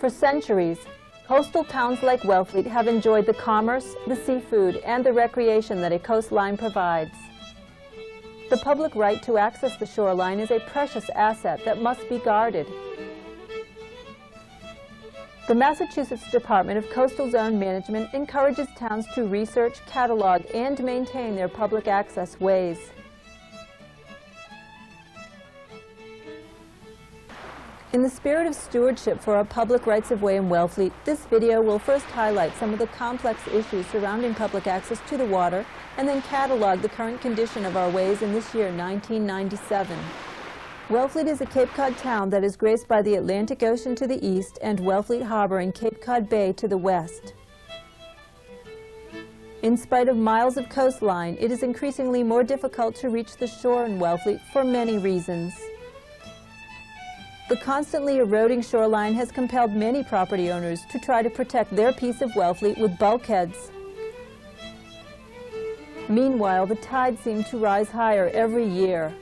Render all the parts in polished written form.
For centuries, coastal towns like Wellfleet have enjoyed the commerce, the seafood, and the recreation that a coastline provides. The public right to access the shoreline is a precious asset that must be guarded. The Massachusetts Department of Coastal Zone Management encourages towns to research, catalog, and maintain their public access ways. In the spirit of stewardship for our public rights-of-way in Wellfleet, this video will first highlight some of the complex issues surrounding public access to the water and then catalog the current condition of our ways in this year, 1997. Wellfleet is a Cape Cod town that is graced by the Atlantic Ocean to the east and Wellfleet Harbor and Cape Cod Bay to the west. In spite of miles of coastline, it is increasingly more difficult to reach the shore in Wellfleet for many reasons. The constantly eroding shoreline has compelled many property owners to try to protect their piece of Wellfleet with bulkheads. Meanwhile, the tide seems to rise higher every year.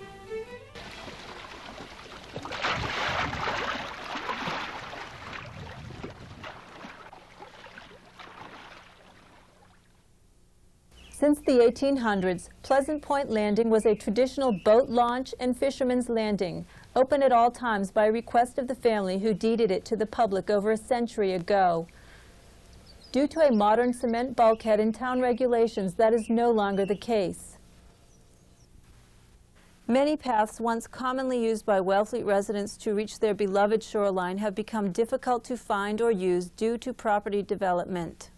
Since the 1800s, Pleasant Point Landing was a traditional boat launch and fisherman's landing, open at all times by request of the family who deeded it to the public over a century ago. Due to a modern cement bulkhead and town regulations, that is no longer the case. Many paths once commonly used by Wellfleet residents to reach their beloved shoreline have become difficult to find or use due to property development.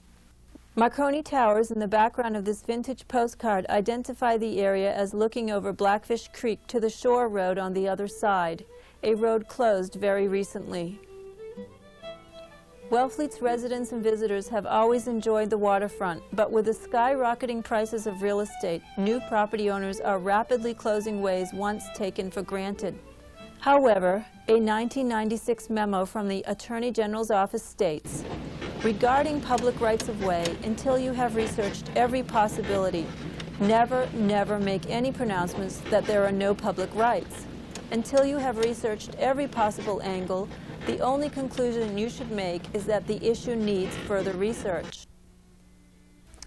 Marconi Towers in the background of this vintage postcard identify the area as looking over Blackfish Creek to the Shore Road on the other side, a road closed very recently. Wellfleet's residents and visitors have always enjoyed the waterfront, but with the skyrocketing prices of real estate, new property owners are rapidly closing ways once taken for granted. However, a 1996 memo from the Attorney General's office states, regarding public rights-of-way, until you have researched every possibility, never make any pronouncements that there are no public rights. Until you have researched every possible angle, the only conclusion you should make is that the issue needs further research.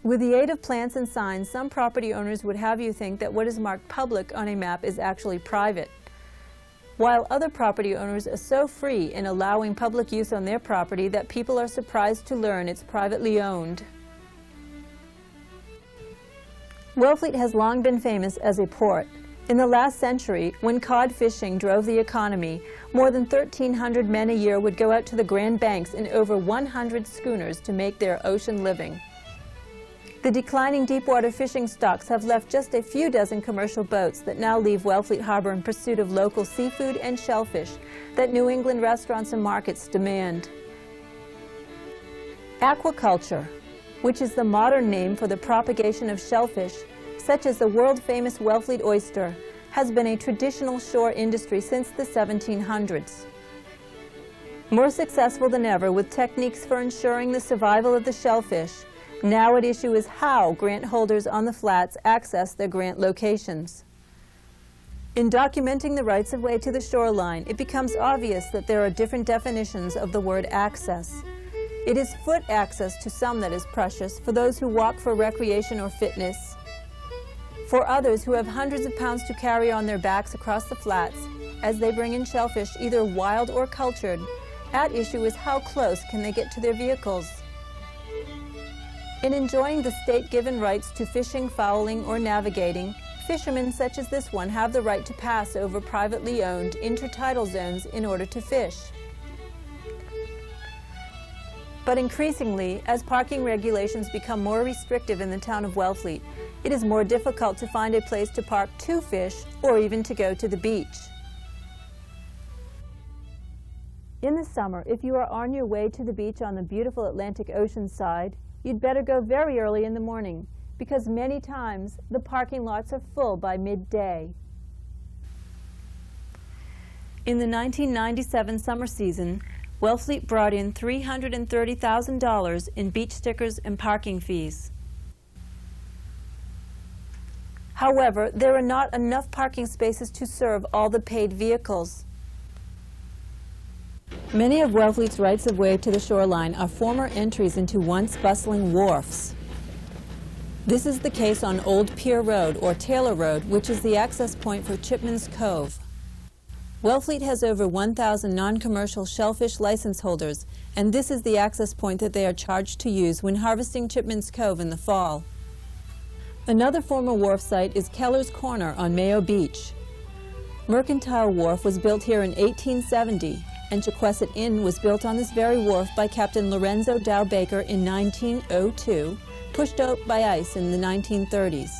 With the aid of plants and signs, some property owners would have you think that what is marked public on a map is actually private, while other property owners are so free in allowing public use on their property that people are surprised to learn it's privately owned. Wellfleet has long been famous as a port. In the last century, when cod fishing drove the economy, more than 1,300 men a year would go out to the Grand Banks in over 100 schooners to make their ocean living. The declining deepwater fishing stocks have left just a few dozen commercial boats that now leave Wellfleet Harbor in pursuit of local seafood and shellfish that New England restaurants and markets demand. Aquaculture, which is the modern name for the propagation of shellfish, such as the world-famous Wellfleet oyster, has been a traditional shore industry since the 1700s. More successful than ever with techniques for ensuring the survival of the shellfish, now at issue is how grant holders on the flats access their grant locations. In documenting the rights-of-way to the shoreline, it becomes obvious that there are different definitions of the word access. It is foot access to some that is precious, for those who walk for recreation or fitness. For others who have hundreds of pounds to carry on their backs across the flats, as they bring in shellfish either wild or cultured, at issue is how close can they get to their vehicles. In enjoying the state-given rights to fishing, fowling, or navigating, fishermen such as this one have the right to pass over privately owned intertidal zones in order to fish. But increasingly, as parking regulations become more restrictive in the town of Wellfleet, it is more difficult to find a place to park to fish or even to go to the beach. In the summer, if you are on your way to the beach on the beautiful Atlantic Ocean side, you'd better go very early in the morning, because many times the parking lots are full by midday. In the 1997 summer season, Wellfleet brought in $330,000 in beach stickers and parking fees. However, there are not enough parking spaces to serve all the paid vehicles. Many of Wellfleet's rights-of-way to the shoreline are former entries into once bustling wharfs. This is the case on Old Pier Road, or Taylor Road, which is the access point for Chipman's Cove. Wellfleet has over 1,000 non-commercial shellfish license holders, and this is the access point that they are charged to use when harvesting Chipman's Cove in the fall. Another former wharf site is Keller's Corner on Mayo Beach. Mercantile Wharf was built here in 1870, and Chequessett Inn was built on this very wharf by Captain Lorenzo Dow Baker in 1902, pushed out by ice in the 1930s.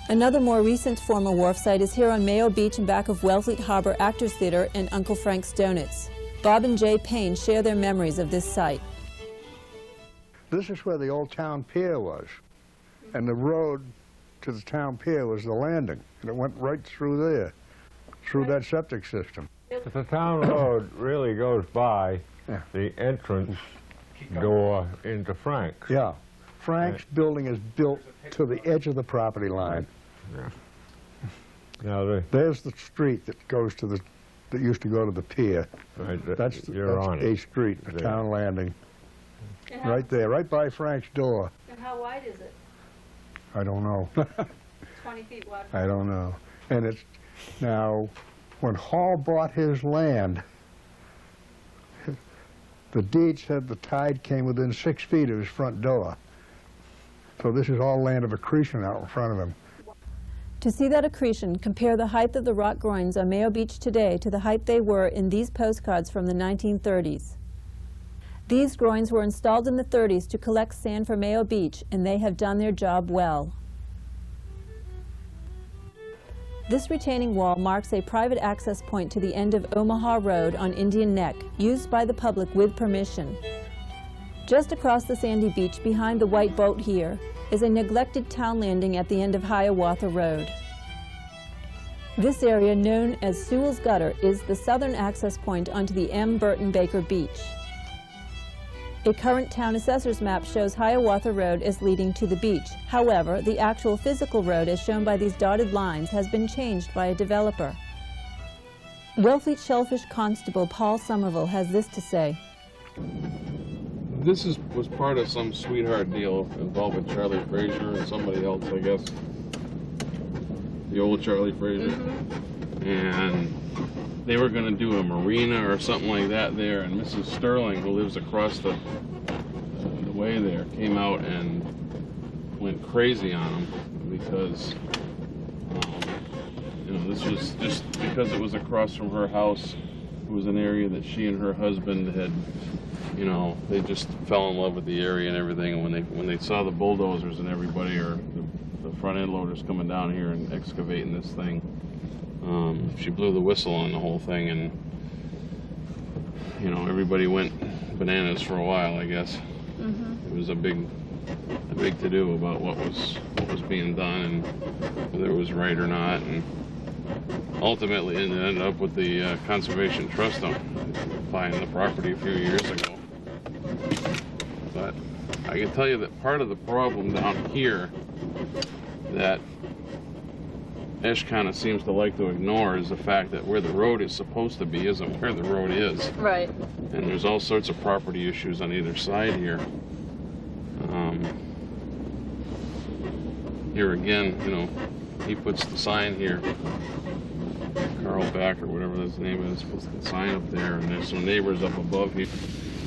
Another more recent former wharf site is here on Mayo Beach in back of Wellfleet Harbor Actors Theater and Uncle Frank's Donuts. Bob and Jay Payne share their memories of this site. This is where the old town pier was, and the road to the town pier was the landing, and it went right through there, through that septic system. The town road really goes by the entrance door into Frank's. Yeah. Frank's building is built to the edge of the property line. Yeah. Now there's the street that goes to the, that used to go to the pier. Right, that's A Street, the town landing. Right there, right by Frank's door. And how wide is it? I don't know. 20 feet wide. I don't know. And it's, now, when Hall bought his land, the deed said the tide came within 6 feet of his front door. So this is all land of accretion out in front of him. To see that accretion, compare the height of the rock groins on Mayo Beach today to the height they were in these postcards from the 1930s. These groins were installed in the 30s to collect sand for Mayo Beach, and they have done their job well. This retaining wall marks a private access point to the end of Omaha Road on Indian Neck, used by the public with permission. Just across the sandy beach behind the white boat here is a neglected town landing at the end of Hiawatha Road. This area, known as Sewell's Gutter, is the southern access point onto the M. Burton Baker Beach. A current town assessor's map shows Hiawatha Road as leading to the beach. However, the actual physical road, as shown by these dotted lines, has been changed by a developer. Wellfleet Shellfish Constable Paul Somerville has this to say. This was part of some sweetheart deal involving Charlie Frazier and somebody else, I guess. The old Charlie Frazier. And they were going to do a marina or something like that there, and Mrs. Sterling, who lives across the way there, came out and went crazy on them because, you know, this was just because it was across from her house. It was an area that she and her husband had, you know, they just fell in love with the area and everything. And when they saw the bulldozers and everybody, or the front end loaders coming down here and excavating this thing, she blew the whistle on the whole thing, and you know, everybody went bananas for a while, I guess. It was a big to-do about what was being done and whether it was right or not, and ultimately it ended up with the Conservation Trust buying the property a few years ago. But I can tell you that part of the problem down here that Esh kind of seems to like to ignore is the fact that where the road is supposed to be isn't where the road is. Right. And there's all sorts of property issues on either side here. Here again, you know, he puts the sign here. Carl Back, or whatever his name is, puts the sign up there, and there's some neighbors up above here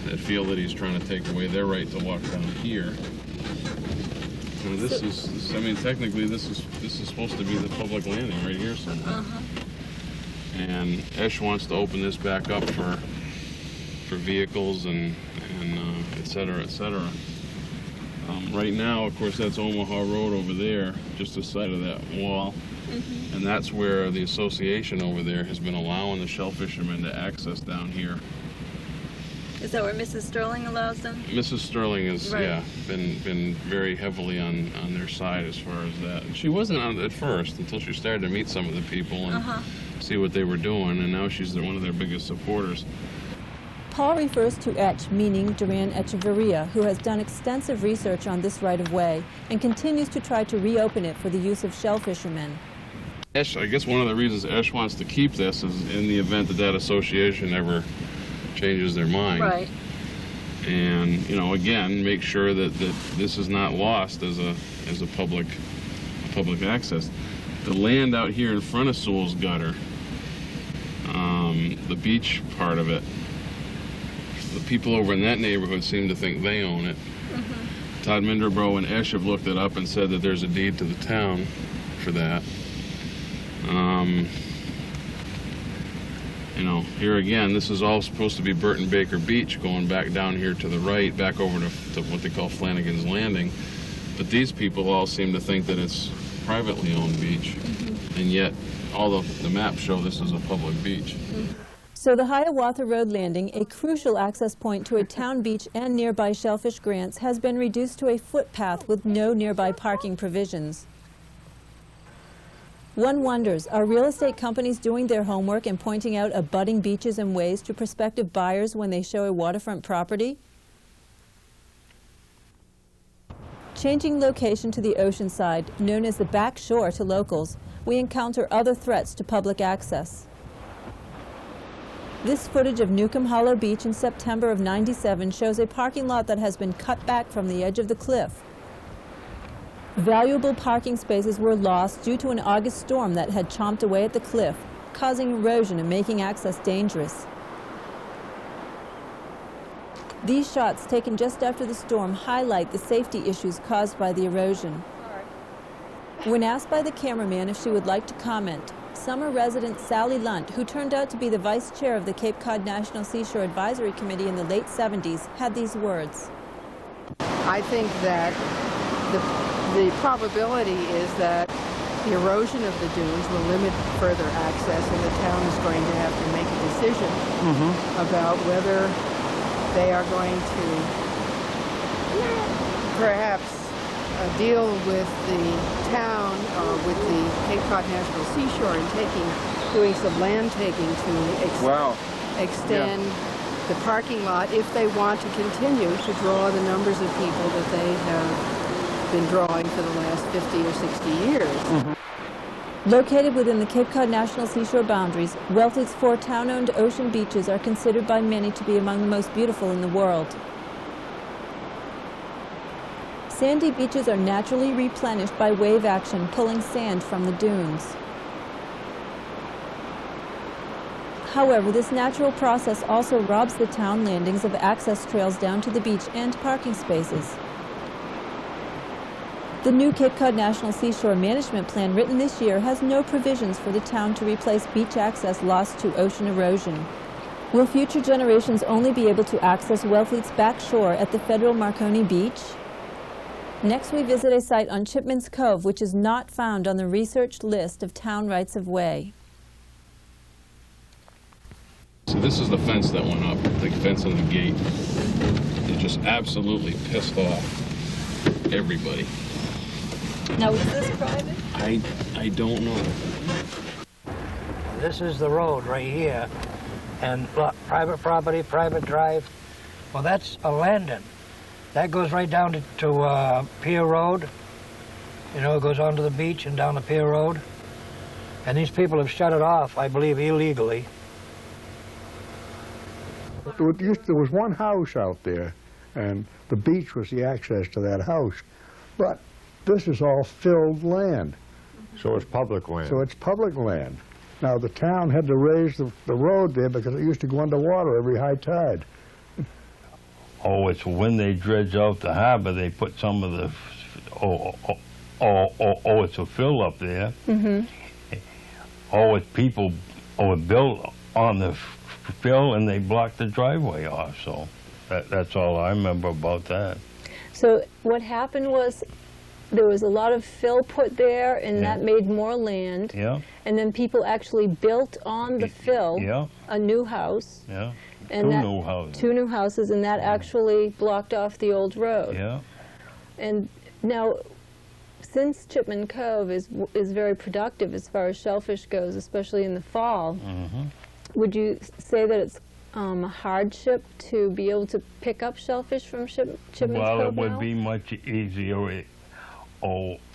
that feel that he's trying to take away their right to walk down here. And this is, I mean, technically this is supposed to be the public landing right here somewhere. And Esh wants to open this back up for vehicles and et cetera, et cetera. Right now, of course, that's Omaha Road over there, just the side of that wall. And that's where the association over there has been allowing the shell fishermen to access down here. Is that where Mrs. Sterling allows them? Mrs. Sterling has, yeah, been very heavily on their side as far as that. And she wasn't on it at first until she started to meet some of the people and see what they were doing, and now she's one of their biggest supporters. Paul refers to Etch, meaning Duran Echeverria, who has done extensive research on this right-of-way and continues to try to reopen it for the use of shell fishermen. Esh, I guess one of the reasons Esh wants to keep this is in the event that that association ever changes their mind. Right. And, you know, again, make sure that this is not lost as a public access. The land out here in front of Sewell's Gutter, the beach part of it, the people over in that neighborhood seem to think they own it. Mm-hmm. Todd Minderbro and Esh have looked it up and said that there's a deed to the town for that. You know, here again, this is all supposed to be Burton Baker Beach, going back down here to the right, back over to what they call Flanagan's Landing. But these people all seem to think that it's privately owned beach, mm-hmm. and yet all the maps show this is a public beach. Mm-hmm. So the Hiawatha Road Landing, a crucial access point to a town beach and nearby shellfish grants, has been reduced to a footpath with no nearby parking provisions. One wonders, are real estate companies doing their homework and pointing out abutting beaches and ways to prospective buyers when they show a waterfront property? Changing location to the ocean side, known as the back shore to locals, we encounter other threats to public access. This footage of Newcomb Hollow Beach in September of '97 shows a parking lot that has been cut back from the edge of the cliff. Valuable parking spaces were lost due to an August storm that had chomped away at the cliff, causing erosion and making access dangerous. These shots, taken just after the storm, highlight the safety issues caused by the erosion. When asked by the cameraman if she would like to comment, Summer resident Sally Lunt, who turned out to be the vice chair of the Cape Cod National Seashore Advisory Committee in the late 70s, had these words. I think that the probability is that the erosion of the dunes will limit further access, and the town is going to have to make a decision about whether they are going to perhaps deal with the town or with the Cape Cod National Seashore and doing some land taking to extend the parking lot if they want to continue to draw the numbers of people that they have been drawing for the last 50 or 60 years. Located within the Cape Cod National Seashore boundaries, Wellfleet's 4 town-owned ocean beaches are considered by many to be among the most beautiful in the world. Sandy beaches are naturally replenished by wave action, pulling sand from the dunes. However, this natural process also robs the town landings of access trails down to the beach and parking spaces. The new Cape Cod National Seashore Management Plan written this year has no provisions for the town to replace beach access lost to ocean erosion. Will future generations only be able to access Wellfleet's back shore at the federal Marconi Beach? Next, we visit a site on Chipman's Cove, which is not found on the researched list of town rights of way. So this is the fence that went up, the fence and the gate. It just absolutely pissed off everybody. Now, is this private? I don't know. This is the road right here, and look, private property, private drive. Well, that's a landing. That goes right down to Pier Road. You know, it goes onto the beach and down to Pier Road. And these people have shut it off, I believe, illegally. There was one house out there, and the beach was the access to that house. But this is all filled land. So it's public land. So it's public land. Now, the town had to raise the road there because it used to go underwater every high tide. Oh, it's when they dredge out the harbor, they put some of the, it's a fill up there. Mm-hmm. Oh, it's people, built on the fill and they blocked the driveway off, so that's all I remember about that. So what happened was there was a lot of fill put there, and that made more land. Yeah. And then people actually built on the fill a new house. Yeah. And two new houses, and that actually blocked off the old road. Yeah. And now, since Chipman Cove is very productive as far as shellfish goes, especially in the fall, would you say that it's a hardship to be able to pick up shellfish from Chipman's Cove Well, it now? would be much easier.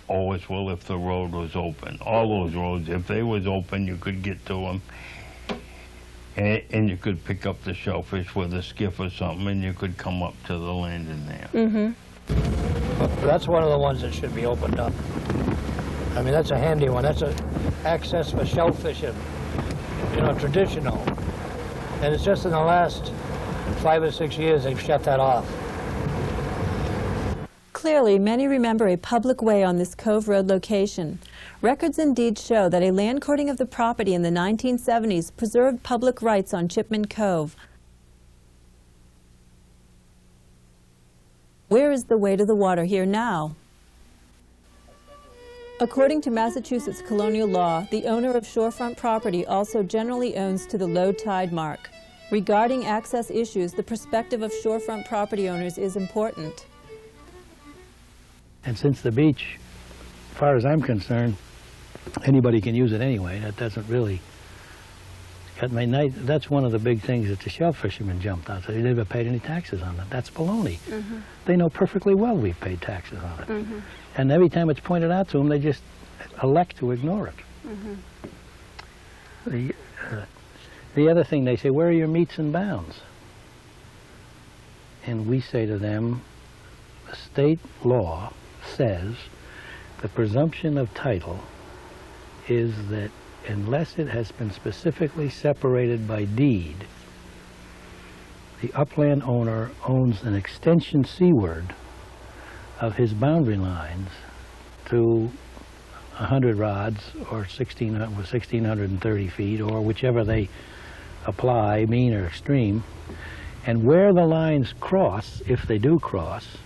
always, well, if the road was open. All those roads, if they was open, you could get to them. And you could pick up the shellfish with a skiff or something, and you could come up to the landing there. Mm-hmm. That's one of the ones that should be opened up. I mean, that's a handy one. That's a access for shellfish and, you know, traditional. And it's just in the last 5 or 6 years they've shut that off. Clearly, many remember a public way on this Cove Road location. Records indeed show that a land courting of the property in the 1970s preserved public rights on Chipman Cove. Where is the way to the water here now? According to Massachusetts colonial law, the owner of shorefront property also generally owns to the low tide mark. Regarding access issues, the perspective of shorefront property owners is important. And since the beach, as far as I'm concerned, anybody can use it anyway. That doesn't really... that's one of the big things that the shell fishermen jumped on. So they never paid any taxes on it. That's baloney. Mm-hmm. They know perfectly well we've paid taxes on it. Mm-hmm. And every time it's pointed out to them, they just elect to ignore it. Mm-hmm. The other thing, they say, where are your metes and bounds? And we say to them, the state law says the presumption of title is that unless it has been specifically separated by deed, the upland owner owns an extension seaward of his boundary lines to 100 rods or 1,630 feet, or whichever they apply, mean or extreme. And where the lines cross, if they do cross,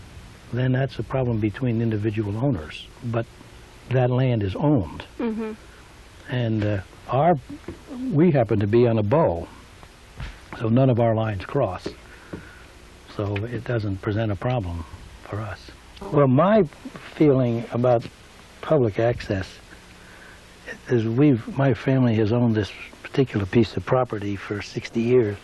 then that's a problem between individual owners. But that land is owned. Mm-hmm. And we happen to be on a bow, so none of our lines cross. So it doesn't present a problem for us. Well, my feeling about public access is my family has owned this particular piece of property for 60 years.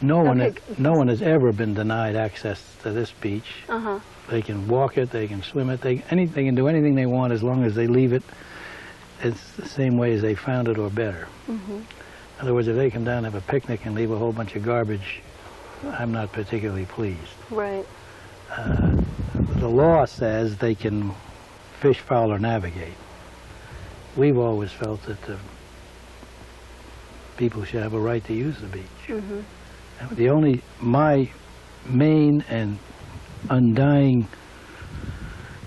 No one has ever been denied access to this beach. Uh-huh. They can walk it, they can swim it, they can do anything they want as long as they leave it. It's the same way as they found it or better. Mm-hmm. In other words, if they come down and have a picnic and leave a whole bunch of garbage, I'm not particularly pleased. Right. The law says they can fish, fowl, or navigate. We've always felt that the people should have a right to use the beach. Mm-hmm. My main and undying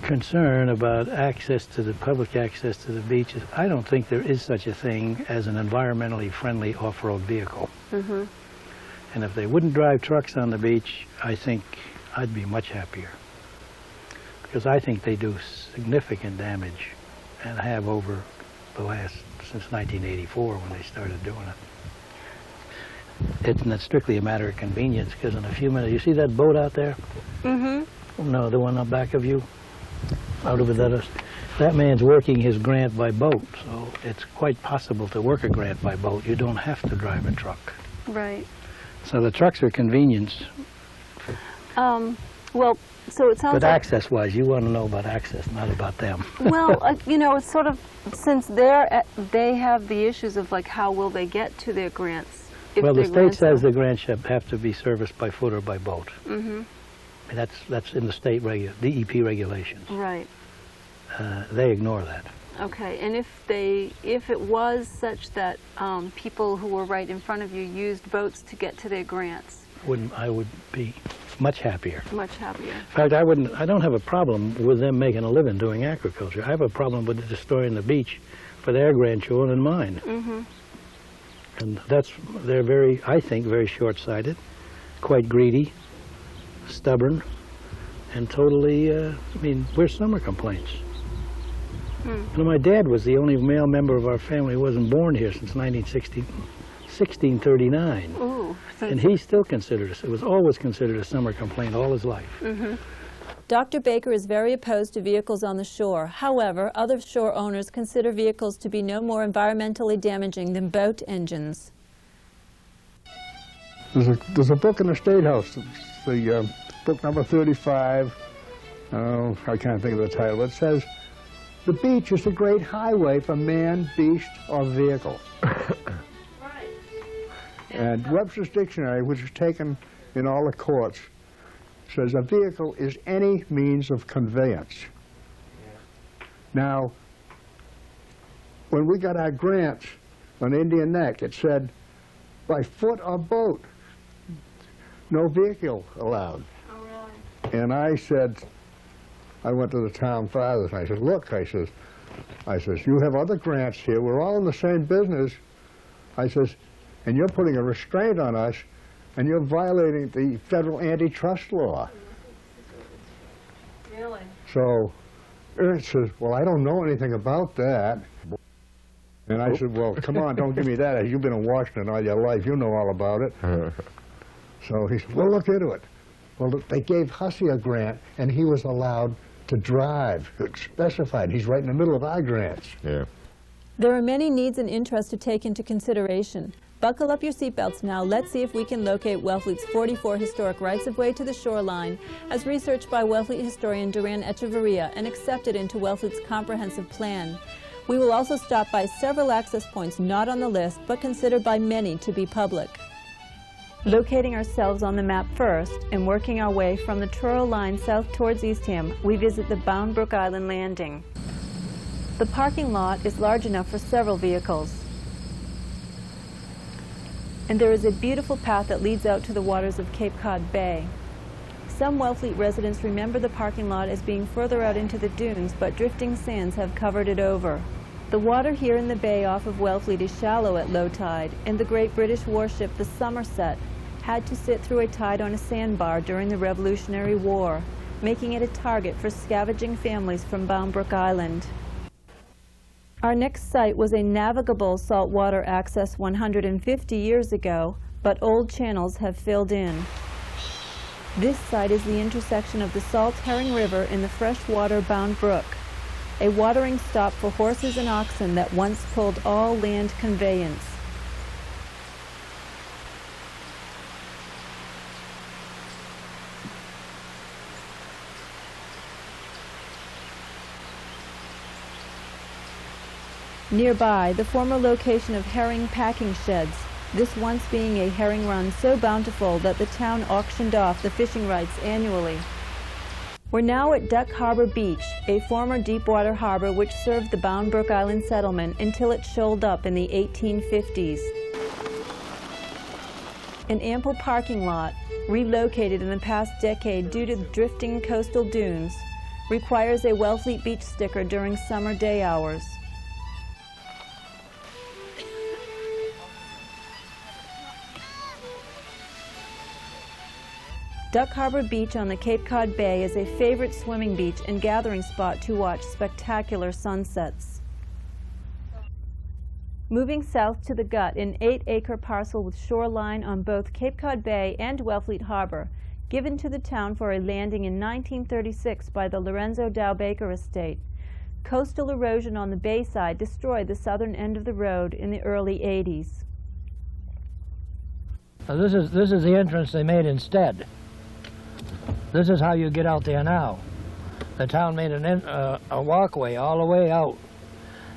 concern about public access to the beach is I don't think there is such a thing as an environmentally friendly off-road vehicle. Mm-hmm. And if they wouldn't drive trucks on the beach, I think I'd be much happier. Because I think they do significant damage and have over the since 1984 when they started doing it. It's not strictly a matter of convenience, because in a few minutes, you see that boat out there? Mm-hmm. No, the one up back of you, out over that. That man's working his grant by boat, so it's quite possible to work a grant by boat. You don't have to drive a truck. Right. So the trucks are convenience. Well, so it sounds But like... access-wise, you want to know about access, not about them. Well, you know, it's sort of, since they have the issues of, like, how will they get to their grants? Well, the state says the grants have to be serviced by foot or by boat. Mm-hmm. And that's in the state DEP regulations. Right. They ignore that. Okay, and if it was such that people who were right in front of you used boats to get to their grants, I would be much happier. much happier. In fact, I don't have a problem with them making a living doing agriculture. I have a problem with destroying the beach for their grandchildren and mine. Mm-hmm. And they're I think, very short-sighted, quite greedy, stubborn, and totally, we're summer complaints. You know, my dad was the only male member of our family who wasn't born here since 1639. Ooh. And he still it was always considered a summer complaint all his life. Mm-hmm. Dr. Baker is very opposed to vehicles on the shore. However, other shore owners consider vehicles to be no more environmentally damaging than boat engines. There's a book in the State House, it's the book number 35, oh, I can't think of the title. It says, "The beach is a great highway for man, beast, or vehicle." Right. And Webster's Dictionary, which is taken in all the courts, says a vehicle is any means of conveyance. Now, when we got our grants on Indian Neck, it said, by foot or boat, no vehicle allowed. Oh, really? And I said, I went to the town fathers, and I said, look, I says, you have other grants here. We're all in the same business. I says, and you're putting a restraint on us, and you're violating the federal antitrust law. Really? So it says, well, I don't know anything about that. And I said, well, come on, don't give me that. You've been in Washington all your life. You know all about it. So he said, well, look into it. Well, they gave Hussey a grant, and he was allowed to drive. It's specified. He's right in the middle of our grants. Yeah. There are many needs and interests to take into consideration. Buckle up your seatbelts now. Let's see if we can locate Wellfleet's 44 historic rights-of-way to the shoreline, as researched by Wellfleet historian Duran Echeverria and accepted into Wellfleet's comprehensive plan. We will also stop by several access points not on the list, but considered by many to be public. Locating ourselves on the map first and working our way from the Truro line south towards Eastham, we visit the Bound Brook Island landing. The parking lot is large enough for several vehicles. And there is a beautiful path that leads out to the waters of Cape Cod Bay. Some Wellfleet residents remember the parking lot as being further out into the dunes, but drifting sands have covered it over. The water here in the bay off of Wellfleet is shallow at low tide, and the great British warship, the Somerset, had to sit through a tide on a sandbar during the Revolutionary War, making it a target for scavenging families from Bound Brook Island. Our next site was a navigable saltwater access 150 years ago, but old channels have filled in. This site is the intersection of the Salt Herring River and the freshwater Bound Brook, a watering stop for horses and oxen that once pulled all land conveyance. Nearby, the former location of herring packing sheds, this once being a herring run so bountiful that the town auctioned off the fishing rights annually. We're now at Duck Harbor Beach, a former deep-water harbor which served the Bound Brook Island settlement until it shoaled up in the 1850s. An ample parking lot, relocated in the past decade due to drifting coastal dunes, requires a Wellfleet Beach sticker during summer day hours. Duck Harbor Beach on the Cape Cod Bay is a favorite swimming beach and gathering spot to watch spectacular sunsets. Moving south to the Gut, an 8-acre parcel with shoreline on both Cape Cod Bay and Wellfleet Harbor, given to the town for a landing in 1936 by the Lorenzo Dow Baker estate. Coastal erosion on the bay side destroyed the southern end of the road in the early 80s. Now this is the entrance they made instead. This is how you get out there now. The town made a walkway all the way out,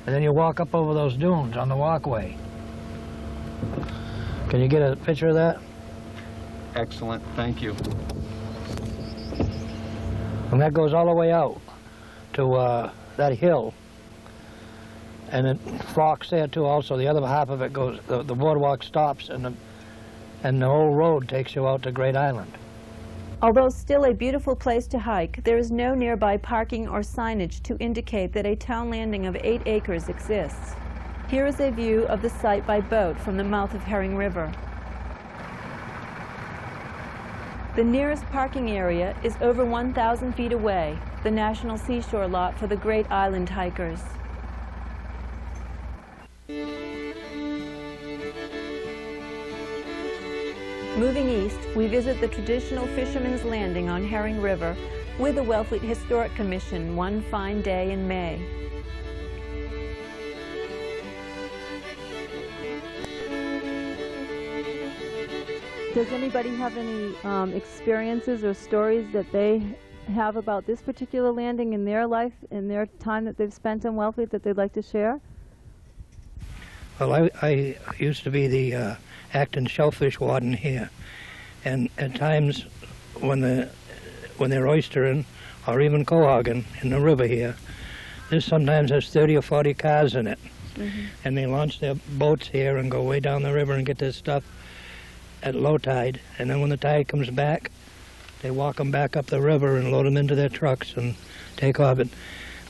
and then you walk up over those dunes on the walkway. Can you get a picture of that? Excellent, thank you. And that goes all the way out to that hill. And it flocks there too also. The other half of it goes, the boardwalk stops and the whole road takes you out to Great Island. Although still a beautiful place to hike, there is no nearby parking or signage to indicate that a town landing of 8 acres exists. Here is a view of the site by boat from the mouth of Herring River. The nearest parking area is over 1,000 feet away, the National Seashore lot for the Great Island hikers. Moving east, we visit the traditional Fisherman's Landing on Herring River with the Wellfleet Historic Commission one fine day in May. Does anybody have any experiences or stories that they have about this particular landing in their life, in their time that they've spent on Wellfleet, that they'd like to share? Well, I used to be the acting shellfish warden here, and at times when they're oystering or even cohogging in the river here, this sometimes has 30 or 40 cars in it. And they launch their boats here and go way down the river and get their stuff at low tide, and then when the tide comes back, they walk them back up the river and load them into their trucks and take off. It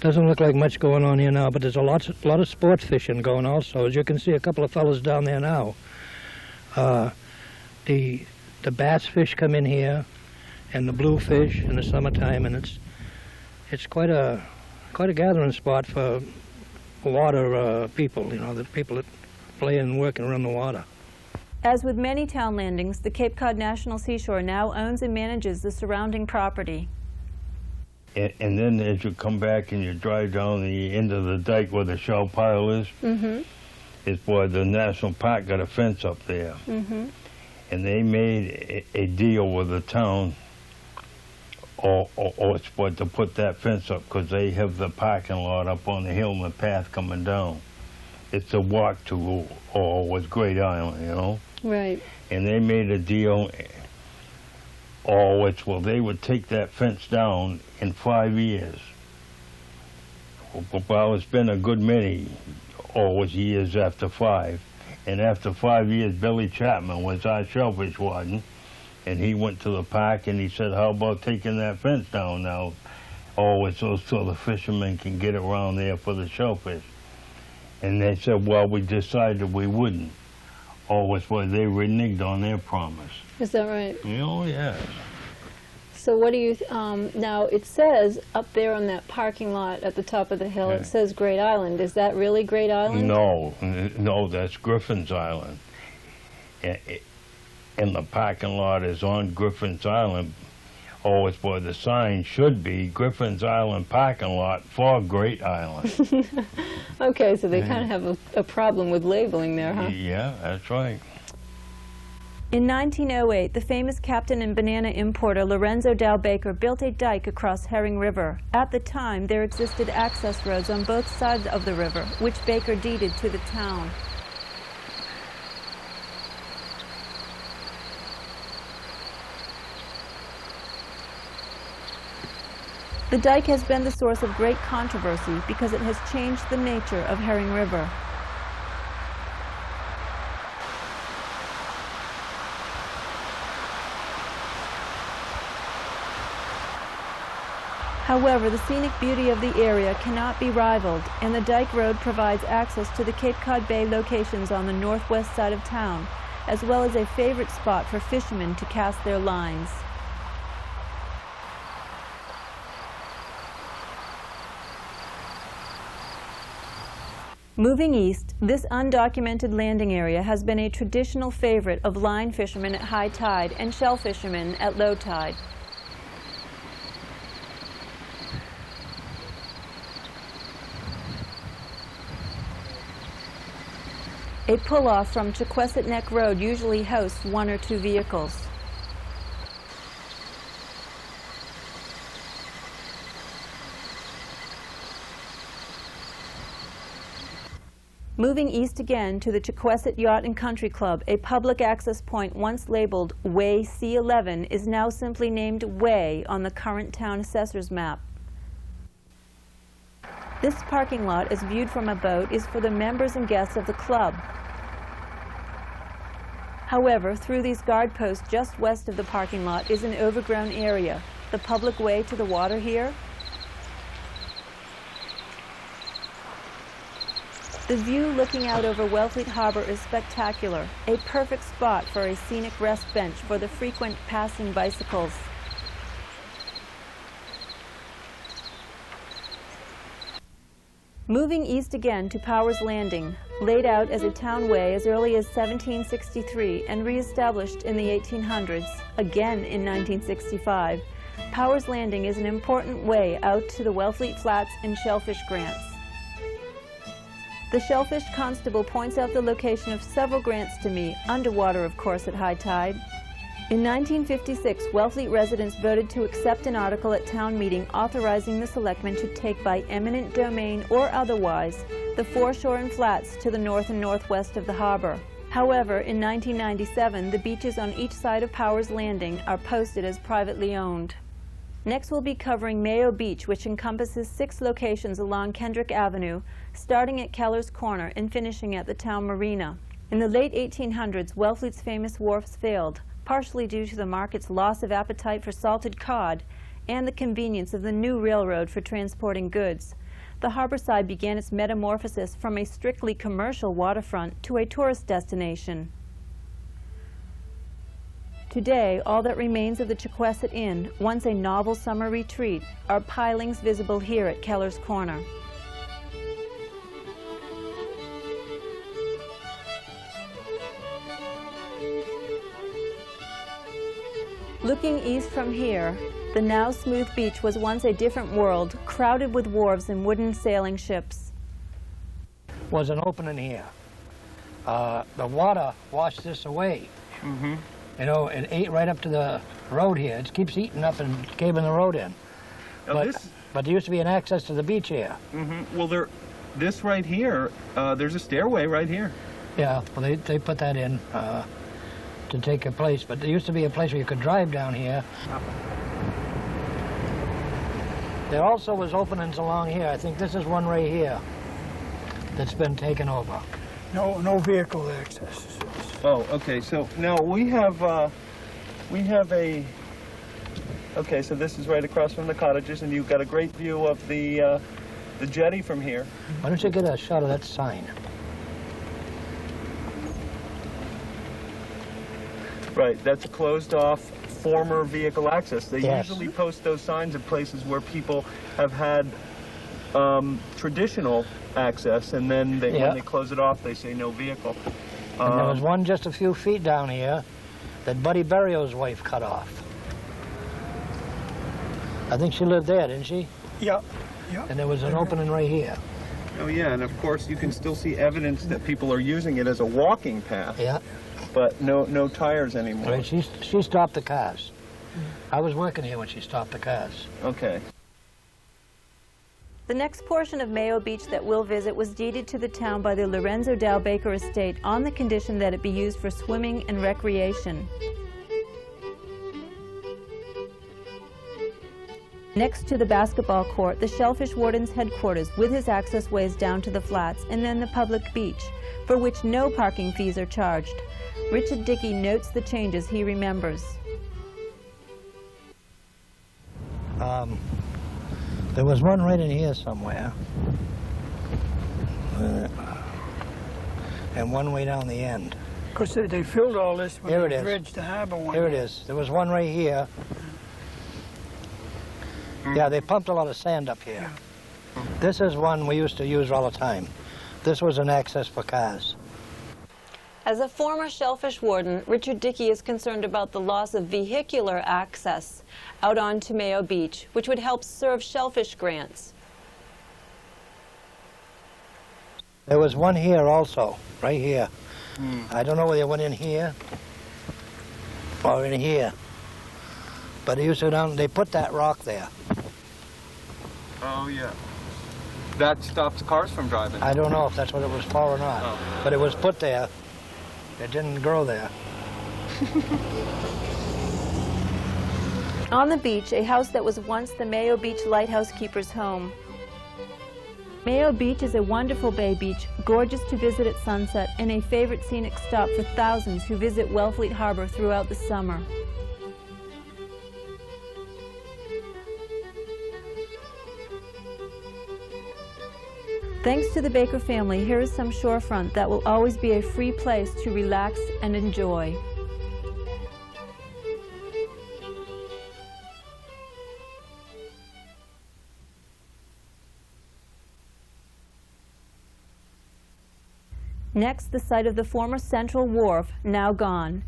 doesn't look like much going on here now, but there's a lot of sport fishing going also. As you can see, a couple of fellas down there now. The bass fish come in here, and the bluefish in the summertime, and it's quite a gathering spot for water people. You know, the people that play and work around the water. As with many town landings, the Cape Cod National Seashore now owns and manages the surrounding property. And then as you come back and you drive down the end of the dike where the shell pile is, it's where the National Park got a fence up there. And they made a deal with the town or sport to put that fence up, because they have the parking lot up on the hill and the path coming down. It's a walk to or with Great Island, you know. Right. And they made a deal, they would take that fence down in 5 years. Well, it's been a good many years after 5. And after 5 years, Billy Chipman was our shellfish warden, and he went to the park and he said, how about taking that fence down now? So the fishermen can get around there for the shellfish. And they said, well, we decided we wouldn't. They reneged on their promise. Is that right? Oh, yes. So what do you, now it says up there on that parking lot at the top of the hill, it says Great Island. Is that really Great Island? No, that's Griffin's Island. And the parking lot is on Griffin's Island. The sign should be Griffin's Island parking lot for Great Island. Okay, so they kind of have a problem with labeling there, huh? Yeah, that's right. In 1908, the famous captain and banana importer Lorenzo Dow Baker built a dike across Herring River. At the time, there existed access roads on both sides of the river, which Baker deeded to the town. The dike has been the source of great controversy because it has changed the nature of Herring River. However, the scenic beauty of the area cannot be rivaled, and the dike road provides access to the Cape Cod Bay locations on the northwest side of town, as well as a favorite spot for fishermen to cast their lines. Moving east, this undocumented landing area has been a traditional favorite of line fishermen at high tide and shell fishermen at low tide. A pull-off from Chequessett Neck Road usually hosts 1 or 2 vehicles. Moving east again to the Chequessett Yacht and Country Club, a public access point once labeled Way C11 is now simply named Way on the current town assessor's map. This parking lot, as viewed from a boat, is for the members and guests of the club. However, through these guard posts just west of the parking lot is an overgrown area. The public way to the water here. The view looking out over Wellfleet Harbor is spectacular, a perfect spot for a scenic rest bench for the frequent passing bicycles. Moving east again to Powers Landing, laid out as a townway as early as 1763 and re-established in the 1800s, again in 1965, Powers Landing is an important way out to the Wellfleet Flats and Shellfish Grants. The Shellfish Constable points out the location of several grants to me, underwater of course at high tide. In 1956, Wellfleet residents voted to accept an article at town meeting authorizing the selectmen to take by eminent domain or otherwise the foreshore and flats to the north and northwest of the harbor. However, in 1997, the beaches on each side of Powers Landing are posted as privately owned. Next we'll be covering Mayo Beach, which encompasses 6 locations along Kendrick Avenue, starting at Keller's Corner and finishing at the town marina. In the late 1800s, Wellfleet's famous wharfs failed, partially due to the market's loss of appetite for salted cod and the convenience of the new railroad for transporting goods. The harborside began its metamorphosis from a strictly commercial waterfront to a tourist destination. Today, all that remains of the Chequessett Inn, once a novel summer retreat, are pilings visible here at Keller's Corner. Looking east from here, the now smooth beach was once a different world, crowded with wharves and wooden sailing ships. Was an opening here. The water washed this away. Mm-hmm. You know, it ate right up to the road here. It keeps eating up and caving the road in. But there used to be an access to the beach here. Mm-hmm. Well, this right here, there's a stairway right here. Yeah, well, they put that in to take a place, but there used to be a place where you could drive down here. There also was openings along here. I think this is one right here that's been taken over. No vehicle access. Oh, okay. So now we have a. Okay, so this is right across from the cottages, and you've got a great view of the jetty from here. Why don't you get a shot of that sign? Right, that's a closed-off former vehicle access. They Yes. usually post those signs at places where people have had traditional access, and then Yeah. when they close it off, they say no vehicle. And there was one just a few feet down here that Buddy Berrio's wife cut off. I think she lived there, didn't she? Yeah. And there was an opening right here. Oh yeah, and of course you can still see evidence that people are using it as a walking path. Yeah. But no tires anymore. Right, she stopped the cars. I was working here when she stopped the cars. Okay. The next portion of Mayo Beach that we'll visit was deeded to the town by the Lorenzo Dow Baker estate on the condition that it be used for swimming and recreation. Next to the basketball court, the Shellfish Warden's headquarters with his access ways down to the flats, and then the public beach, for which no parking fees are charged. Richard Dickey notes the changes he remembers. There was one right in here somewhere. And one way down the end. Of course, they filled all this when Here they it is. bridged the harbor one. Here it is. There was one right here. Yeah, they pumped a lot of sand up here. This is one we used to use all the time. This was an access for cars. As a former shellfish warden, Richard Dickey is concerned about the loss of vehicular access out onto Mayo Beach, which would help serve shellfish grants. There was one here also, right here. I don't know whether it went in here or in here. But they used to go down, they put that rock there. Oh yeah. That stops cars from driving. I don't know if that's what it was for or not, Oh. but it was put there. It didn't grow there. On the beach, a house that was once the Mayo Beach lighthouse keeper's home. Mayo Beach is a wonderful bay beach, gorgeous to visit at sunset, and a favorite scenic stop for thousands who visit Wellfleet Harbor throughout the summer. Thanks to the Baker family, here is some shorefront that will always be a free place to relax and enjoy. Next, the site of the former Central Wharf, now gone.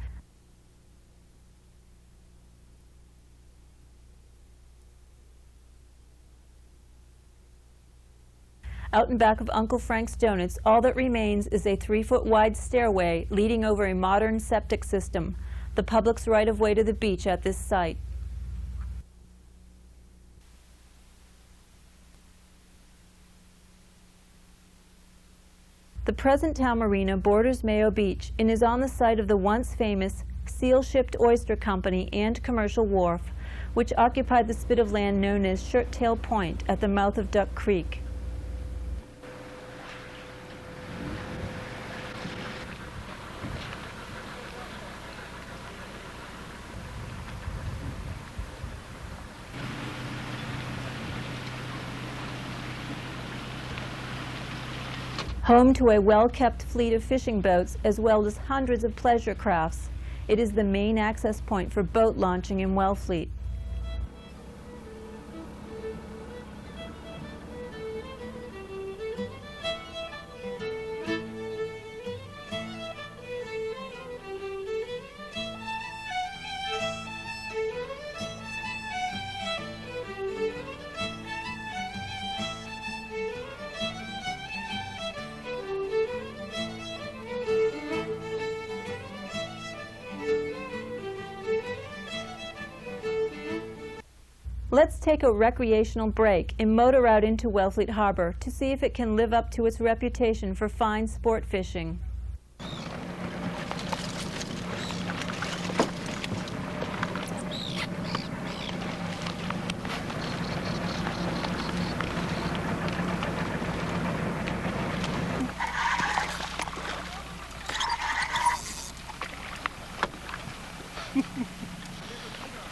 Out and back of Uncle Frank's Donuts, all that remains is a 3-foot wide stairway leading over a modern septic system. the public's right-of-way to the beach at this site. The present town marina borders Mayo Beach and is on the site of the once famous seal-shipped oyster company and commercial wharf, which occupied the spit of land known as Shirt-tail Point at the mouth of Duck Creek. Home to a well-kept fleet of fishing boats as well as hundreds of pleasure crafts, it is the main access point for boat launching in Wellfleet. Let's take a recreational break and motor out into Wellfleet Harbor to see if it can live up to its reputation for fine sport fishing.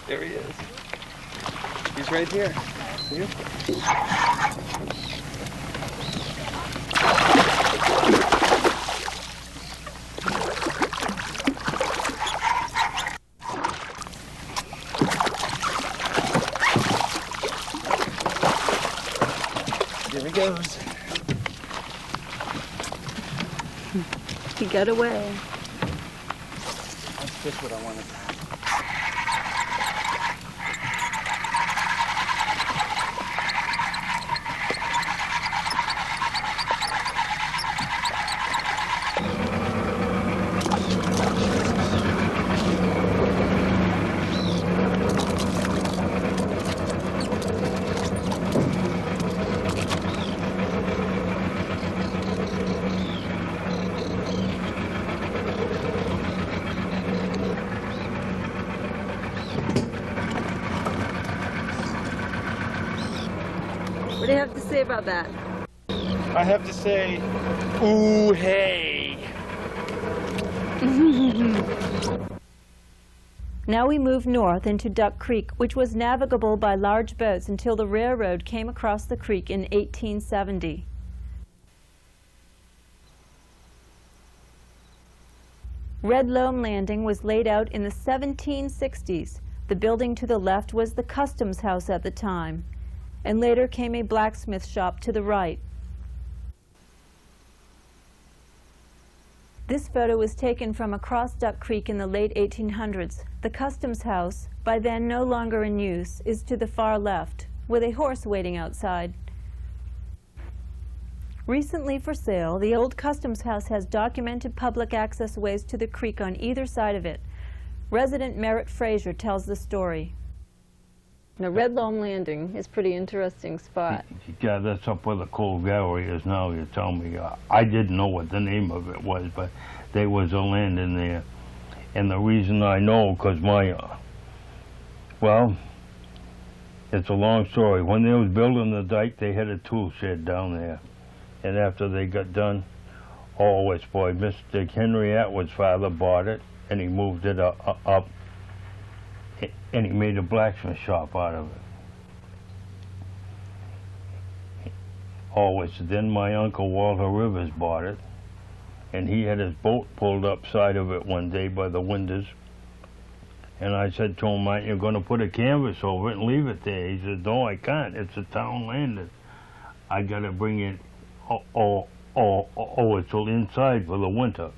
There he is. He's right here. See him? Here he goes. He got away. That's just what I wanted. What do you have to say about that? I have to say, ooh, hey. Now we move north into Duck Creek, which was navigable by large boats until the railroad came across the creek in 1870. Red Loam Landing was laid out in the 1760s. The building to the left was the customs house at the time, and later came a blacksmith shop to the right. This photo was taken from across Duck Creek in the late 1800s. The customs house, by then no longer in use, is to the far left, with a horse waiting outside. Recently for sale, the old customs house has documented public access ways to the creek on either side of it. Resident Merritt Fraser tells the story. Now, Red Loam Landing is a pretty interesting spot. Yeah, that's up where the Cove Gallery is now, you tell me. I didn't know what the name of it was, but there was a land in there. And the reason I know, because well, it's a long story. When they was building the dike, they had a tool shed down there. And after they got done, it's boy, Mr. Henry Atwood's father bought it, and he moved it up. And he made a blacksmith shop out of it. Then my uncle Walter Rivers bought it, and he had his boat pulled up side of it one day by the windows. And I said to him, "You're going to put a canvas over it and leave it there?" He said, "No, I can't. It's a town landing. I got to bring it it's inside for the winter."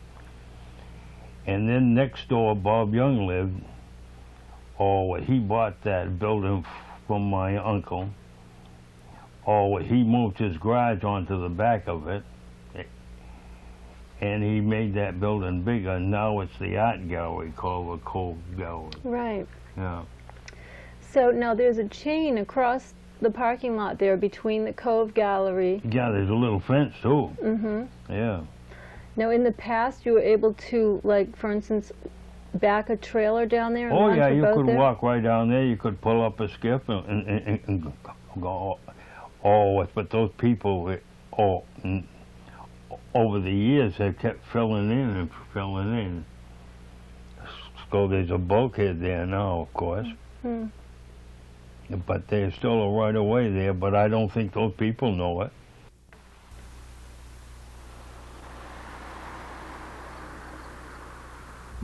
And then next door, Bob Young lived. He bought that building from my uncle. He moved his garage onto the back of it. and he made that building bigger, and now it's the art gallery called the Cove Gallery. Right. Yeah. So now there's a chain across the parking lot there between the Cove Gallery. Yeah, there's a little fence too. Mm-hmm. Yeah. Now, in the past, you were able to, like, for instance, back a trailer down there and Oh launch yeah, a you boat could there? walk right down there. You could pull up a skiff and go all. But those people, over the years, have kept filling in and filling in. So there's a bulkhead there now, of course. Hmm. But there's still a right of way there. But I don't think those people know it.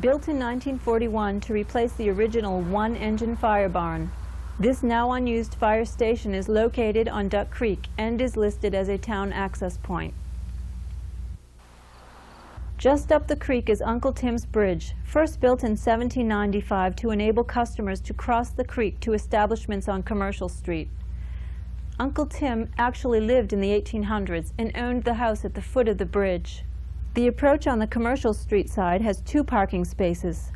Built in 1941 to replace the original one-engine fire barn, this now unused fire station is located on Duck Creek and is listed as a town access point. Just up the creek is Uncle Tim's Bridge, first built in 1795 to enable customers to cross the creek to establishments on Commercial Street. Uncle Tim actually lived in the 1800s and owned the house at the foot of the bridge. The approach on the Commercial Street side has 2 parking spaces.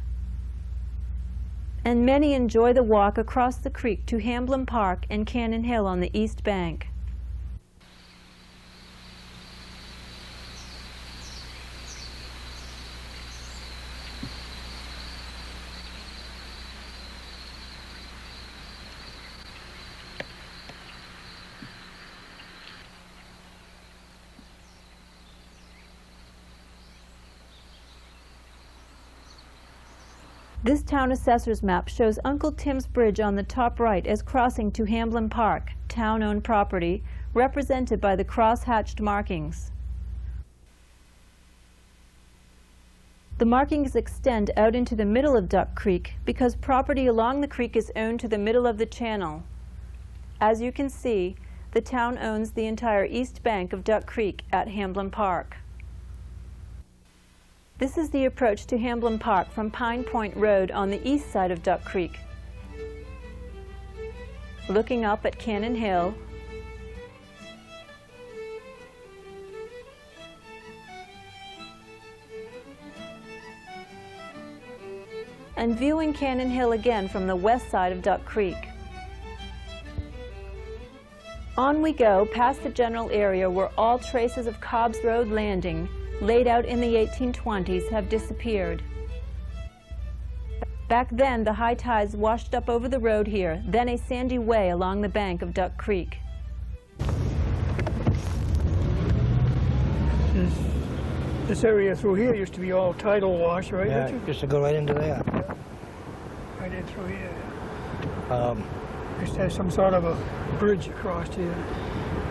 And many enjoy the walk across the creek to Hamblin Park and Cannon Hill on the east bank. This town assessor's map shows Uncle Tim's Bridge on the top right as crossing to Hamblin Park, town-owned property, represented by the cross-hatched markings. The markings extend out into the middle of Duck Creek because property along the creek is owned to the middle of the channel. As you can see, the town owns the entire east bank of Duck Creek at Hamblin Park. This is the approach to Hamblin Park from Pine Point Road on the east side of Duck Creek. Looking up at Cannon Hill, and viewing Cannon Hill again from the west side of Duck Creek. On we go past the general area where all traces of Cobb's Road Landing, laid out in the 1820s, have disappeared. Back then, the high tides washed up over the road here, then a sandy way along the bank of Duck Creek. This area through here used to be all tidal wash, right? Yeah, Richard? used to go right into there. Right in through here. Used to have some sort of a bridge across here.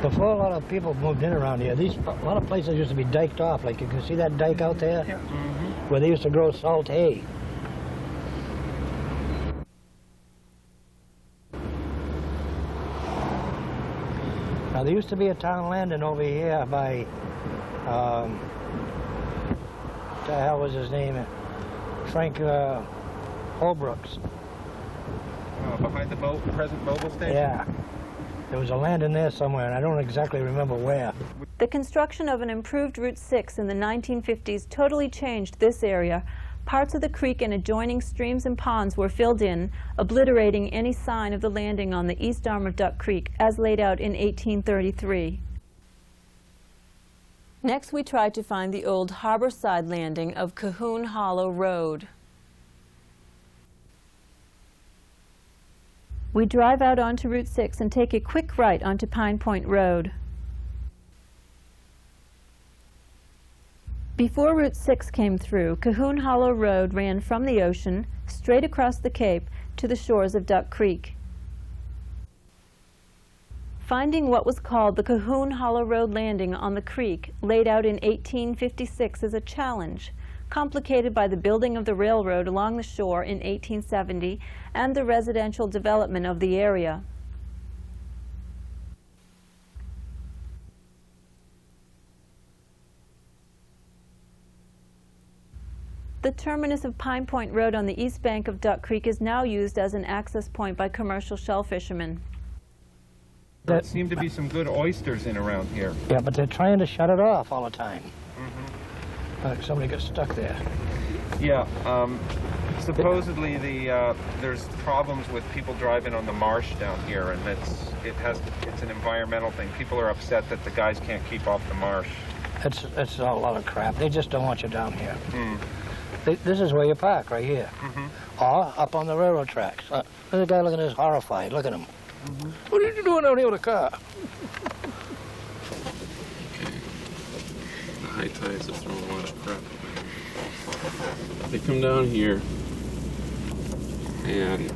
Before a lot of people moved in around here, a lot of places used to be diked off. Like you can see that dike out there, Yeah. where they used to grow salt hay. Now there used to be a town landing over here by, what the hell was his name? Frank Holbrook's. Behind the present mobile station? Yeah. There was a landing there somewhere, and I don't exactly remember where. The construction of an improved Route 6 in the 1950s totally changed this area. Parts of the creek and adjoining streams and ponds were filled in, obliterating any sign of the landing on the east arm of Duck Creek, as laid out in 1833. Next, we tried to find the old harborside landing of Cahoon Hollow Road. We drive out onto Route 6 and take a quick right onto Pine Point Road. Before Route 6 came through, Cahoon Hollow Road ran from the ocean, straight across the Cape, to the shores of Duck Creek. Finding what was called the Cahoon Hollow Road landing on the creek, laid out in 1856, is a challenge, complicated by the building of the railroad along the shore in 1870 and the residential development of the area. The terminus of Pine Point Road on the east bank of Duck Creek is now used as an access point by commercial shell fishermen. There seem to be some good oysters in around here. Yeah, but they're trying to shut it off all the time. Somebody got stuck there. Yeah, supposedly there's problems with people driving on the marsh down here, and it's an environmental thing. People are upset that the guys can't keep off the marsh. It's a lot of crap. They just don't want you down here. This is where you park, right here. Or up on the railroad tracks. There's a guy looking at this horrified. Look at him. What are you doing out here with a car? The high tides are throwing a lot of crap. They come down here and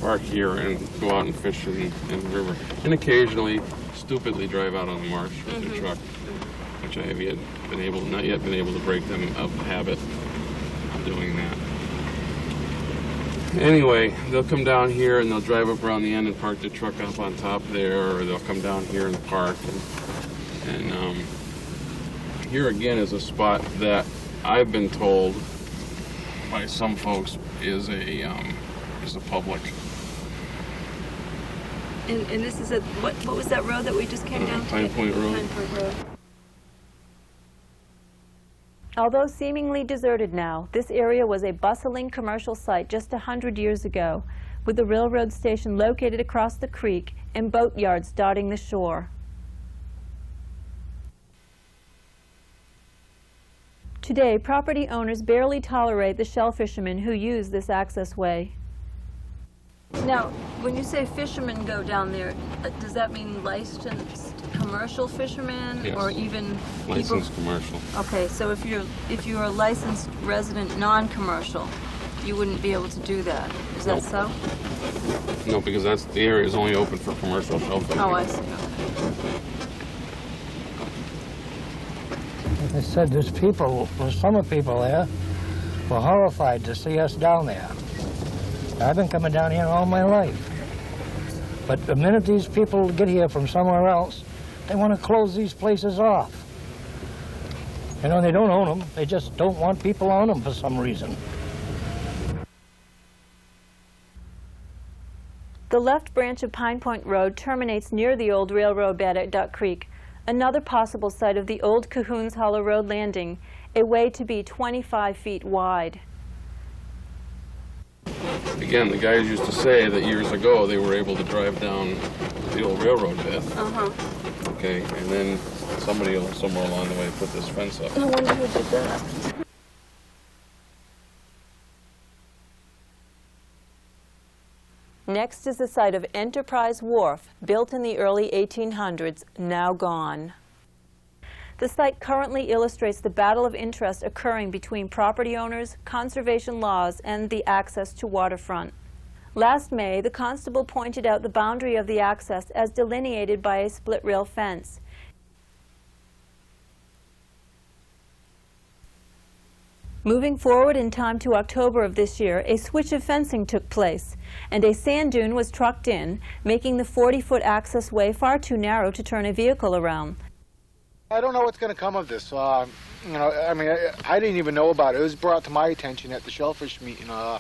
park here and go out and fish in the river. And occasionally, stupidly drive out on the marsh with their truck, which I have not yet been able to break them of the habit of doing that. Anyway, they'll come down here and they'll drive up around the end and park their truck up on top there, or they'll come down here and park. And here again is a spot that I've been told by some folks is a public. And this is what was that road that we just came down to? Pine Point Road. Pine Point Road. Although seemingly deserted now, this area was a bustling commercial site just 100 years ago, with the railroad station located across the creek and boat yards dotting the shore. Today, property owners barely tolerate the shell fishermen who use this access way. Now, when you say fishermen go down there, does that mean licensed commercial fishermen? Yes. Or even Licensed commercial. Okay, so if you're a licensed resident non-commercial, you wouldn't be able to do that. Is that so? No, because the area is only open for commercial shellfish. Oh, I see. Okay. Like I said, there's some people there were horrified to see us down there. I've been coming down here all my life. But the minute these people get here from somewhere else, they want to close these places off. You know, they don't own them. They just don't want people on them for some reason. The left branch of Pine Point Road terminates near the old railroad bed at Duck Creek, another possible site of the old Cahoon's Hollow Road landing, a way to be 25 feet wide. Again, the guys used to say that years ago they were able to drive down the old railroad bed. Okay, and then somebody somewhere along the way put this fence up. I wonder who did that. Next is the site of Enterprise Wharf, built in the early 1800s, now gone. The site currently illustrates the battle of interest occurring between property owners, conservation laws, and the access to waterfront. Last May, the constable pointed out the boundary of the access as delineated by a split-rail fence. Moving forward in time to October of this year, a switch of fencing took place, and a sand dune was trucked in, making the 40-foot access way far too narrow to turn a vehicle around. I don't know what's going to come of this. You know, I mean, I didn't even know about it. It was brought to my attention at the shellfish meeting a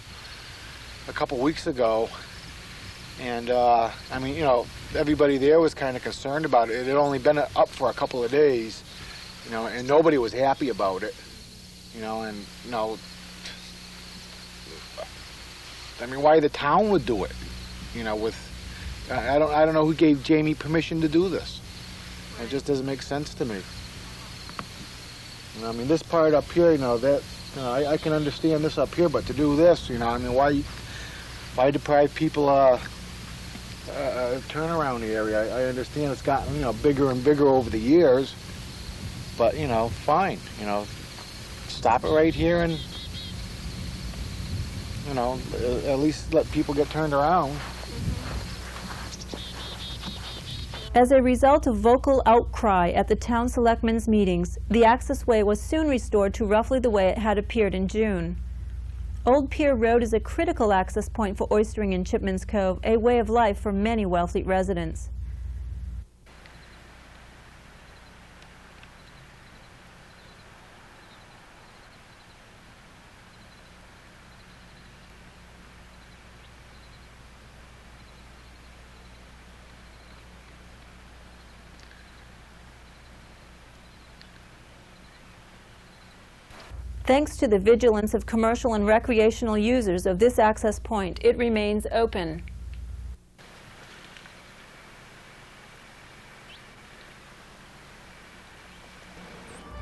couple weeks ago. And, I mean, you know, everybody there was kind of concerned about it. It had only been up for a couple of days, you know, and nobody was happy about it. You know, and, you know, I mean, why the town would do it, you know, with, I don't know who gave Jamie permission to do this. It just doesn't make sense to me. You know, I mean, this part up here, you know, that, you know, I can understand this up here, but to do this, you know, I mean, why deprive people turnaround area? I understand it's gotten, you know, bigger and bigger over the years, but, you know, fine, you know, stop it right here and, you know, at least let people get turned around. As a result of vocal outcry at the town selectmen's meetings, the access way was soon restored to roughly the way it had appeared in June. Old Pier Road is a critical access point for oystering in Chipman's Cove, a way of life for many Wellfleet residents. Thanks to the vigilance of commercial and recreational users of this access point, it remains open.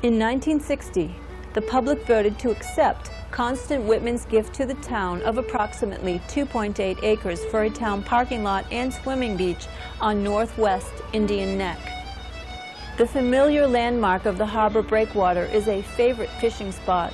In 1960, the public voted to accept Constant Whitman's gift to the town of approximately 2.8 acres for a town parking lot and swimming beach on northwest Indian Neck. The familiar landmark of the harbor breakwater is a favorite fishing spot.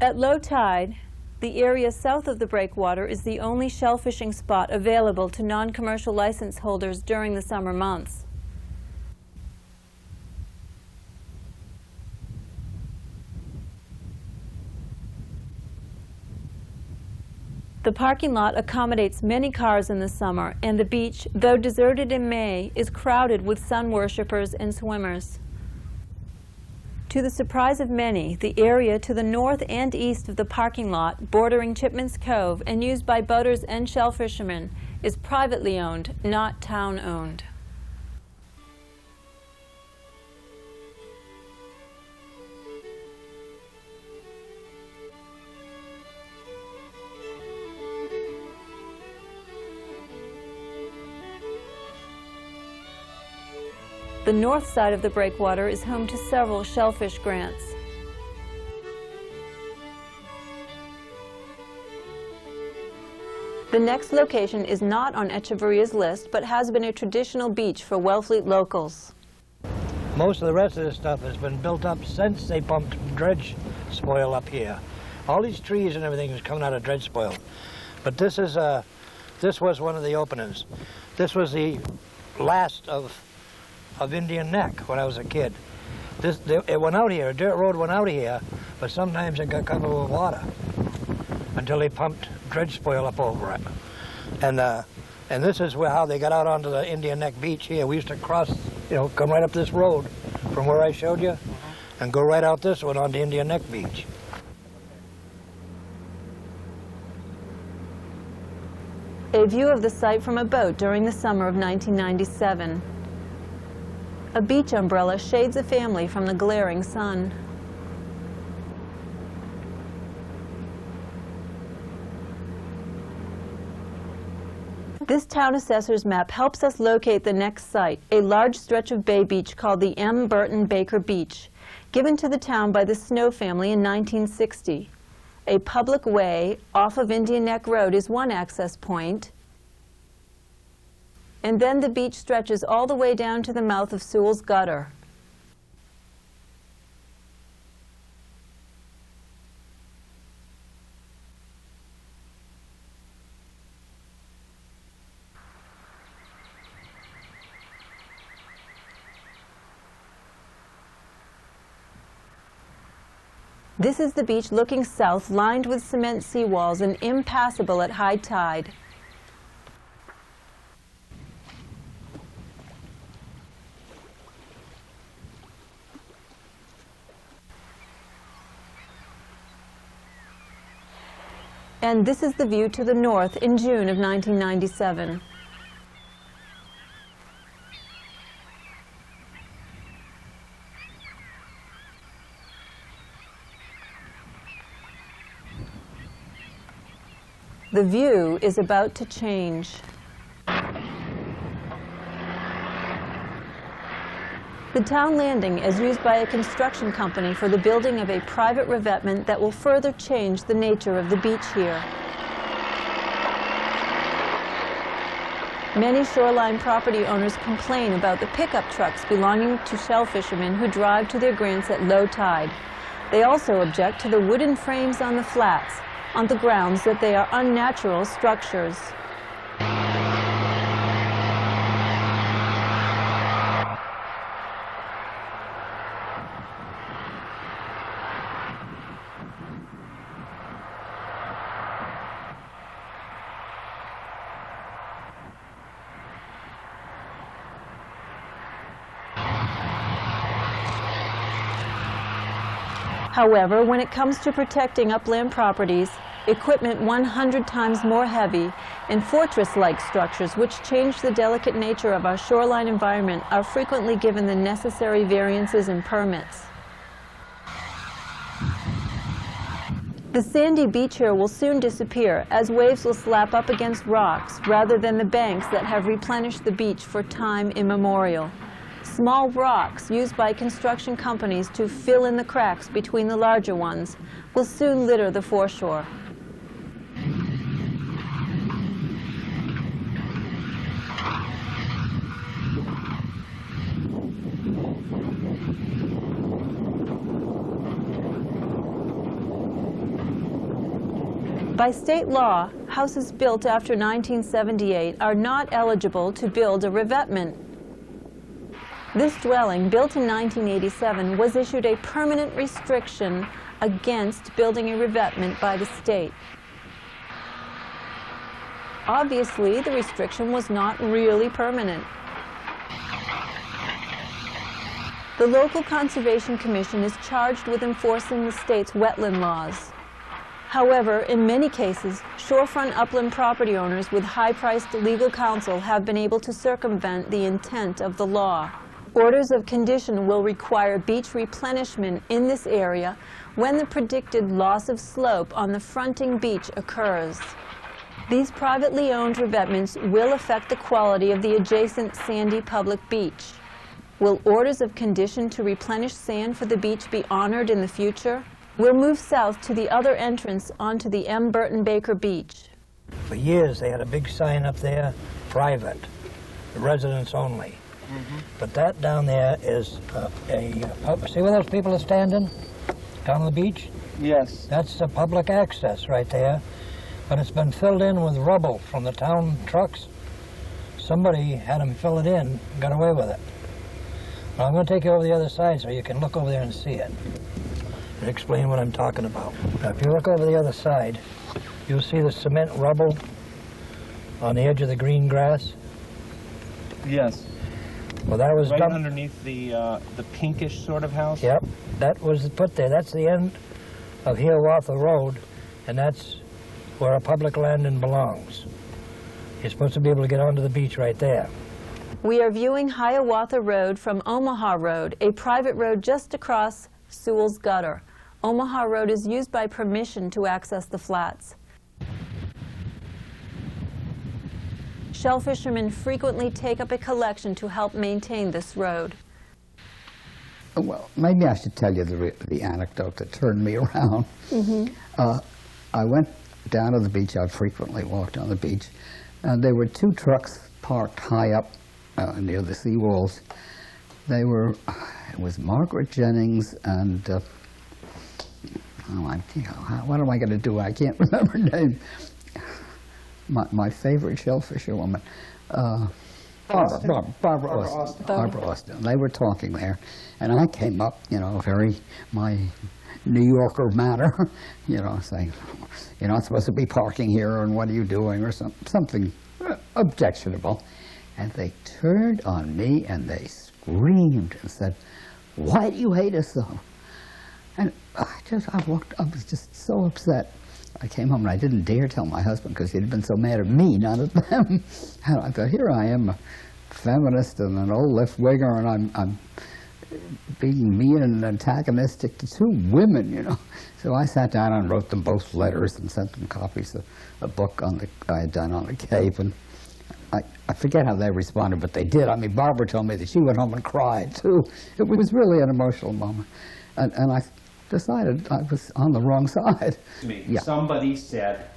At low tide, the area south of the breakwater is the only shell fishing spot available to non-commercial license holders during the summer months. The parking lot accommodates many cars in the summer, and the beach, though deserted in May, is crowded with sun worshippers and swimmers. To the surprise of many, the area to the north and east of the parking lot, bordering Chipman's Cove and used by boaters and shell fishermen, is privately owned, not town-owned. The north side of the breakwater is home to several shellfish grants. The next location is not on Echeveria's list, but has been a traditional beach for Wellfleet locals. Most of the rest of this stuff has been built up since they pumped dredge spoil up here. All these trees and everything is coming out of dredge spoil. But this was one of the openings. This was the last of Indian Neck when I was a kid. It went out here, a dirt road went out here, but sometimes it got covered with water until they pumped dredge spoil up over it. And this is how they got out onto the Indian Neck beach here. We used to cross, come right up this road from where I showed you and go right out this one onto Indian Neck beach. A view of the site from a boat during the summer of 1997. A beach umbrella shades a family from the glaring sun. This town assessor's map helps us locate the next site, a large stretch of bay beach called the M. Burton Baker Beach, given to the town by the Snow family in 1960. A public way off of Indian Neck Road is one access point, and then the beach stretches all the way down to the mouth of Sewell's Gutter. This is the beach looking south, lined with cement seawalls and impassable at high tide. And this is the view to the north in June of 1997. The view is about to change. The Town Landing is used by a construction company for the building of a private revetment that will further change the nature of the beach here. Many shoreline property owners complain about the pickup trucks belonging to shell fishermen who drive to their grants at low tide. They also object to the wooden frames on the flats, on the grounds that they are unnatural structures. However, when it comes to protecting upland properties, equipment 100 times more heavy and fortress-like structures which change the delicate nature of our shoreline environment are frequently given the necessary variances and permits. The sandy beach here will soon disappear as waves will slap up against rocks rather than the banks that have replenished the beach for time immemorial. Small rocks used by construction companies to fill in the cracks between the larger ones will soon litter the foreshore. By state law, houses built after 1978 are not eligible to build a revetment. This dwelling, built in 1987, was issued a permanent restriction against building a revetment by the state. Obviously, the restriction was not really permanent. The local Conservation Commission is charged with enforcing the state's wetland laws. However, in many cases, shorefront upland property owners with high-priced legal counsel have been able to circumvent the intent of the law. Orders of condition will require beach replenishment in this area when the predicted loss of slope on the fronting beach occurs. These privately owned revetments will affect the quality of the adjacent sandy public beach. Will orders of condition to replenish sand for the beach be honored in the future? We'll move south to the other entrance onto the M. Burton Baker Beach. For years, they had a big sign up there, private, residents only. But that down there is see where those people are standing down on the beach? Yes. That's the public access right there. But it's been filled in with rubble from the town trucks. Somebody had them fill it in and got away with it. Well, I'm going to take you over the other side so you can look over there and see it and explain what I'm talking about. Now, if you look over the other side, you'll see the cement rubble on the edge of the green grass. Yes. Well, that was right dumped underneath the pinkish sort of house. Yep, that was put there. That's the end of Hiawatha Road, and that's where a public landing belongs. You're supposed to be able to get onto the beach right there. We are viewing Hiawatha Road from Omaha Road, a private road just across Sewell's Gutter. Omaha Road is used by permission to access the flats. Shell fishermen frequently take up a collection to help maintain this road. Well, maybe I should tell you the anecdote that turned me around. I went down to the beach. I frequently walked on the beach. And there were two trucks parked high up near the seawalls. They were, it was Margaret Jennings and, what am I going to do? I can't remember her name. My favorite shellfisher woman, Barbara Austin. Barbara Austin. They were talking there, and I came up, my New Yorker manner, saying, you're not supposed to be parking here, and what are you doing, or something objectionable. And they turned on me and they screamed and said, why do you hate us so? And I was just so upset. I came home and I didn't dare tell my husband because he'd been so mad at me, not at them. And I thought, here I am, a feminist and an old left-winger, and I'm being mean and antagonistic to two women, So I sat down and wrote them both letters and sent them copies of a book I had done on the Cape. And I forget how they responded, but they did. I mean, Barbara told me that she went home and cried, too. It was really an emotional moment. And I decided I was on the wrong side. Yeah. Somebody said,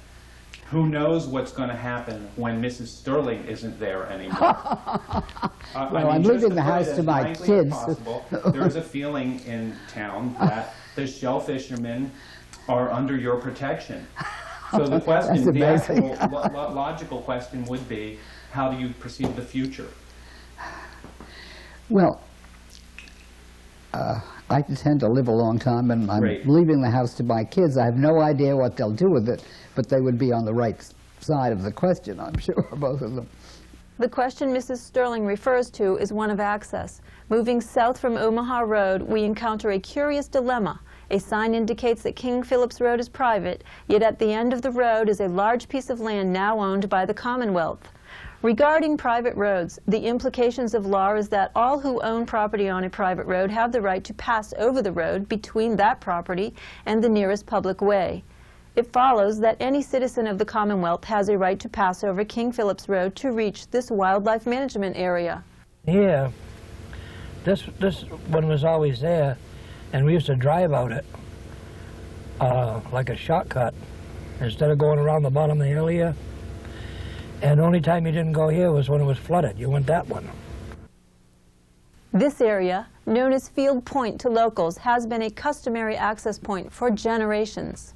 who knows what's going to happen when Mrs. Sterling isn't there anymore. Well, I'm leaving the house to my kids. There's a feeling in town that the shellfishermen are under your protection. So the question, the actual logical question would be, how do you perceive the future? Well, I intend to live a long time, and I'm leaving the house to my kids. I have no idea what they'll do with it, but they would be on the right side of the question, I'm sure, both of them. The question Mrs. Sterling refers to is one of access. Moving south from Omaha Road, we encounter a curious dilemma. A sign indicates that King Philip's Road is private, yet at the end of the road is a large piece of land now owned by the Commonwealth. Regarding private roads, the implications of law is that all who own property on a private road have the right to pass over the road between that property and the nearest public way. It follows that any citizen of the Commonwealth has a right to pass over King Philip's Road to reach this wildlife management area. Here, this one was always there, and we used to drive out it like a shortcut instead of going around the bottom of the hill here. And the only time you didn't go here was when it was flooded. You went that one. This area, known as Field Point to locals, has been a customary access point for generations.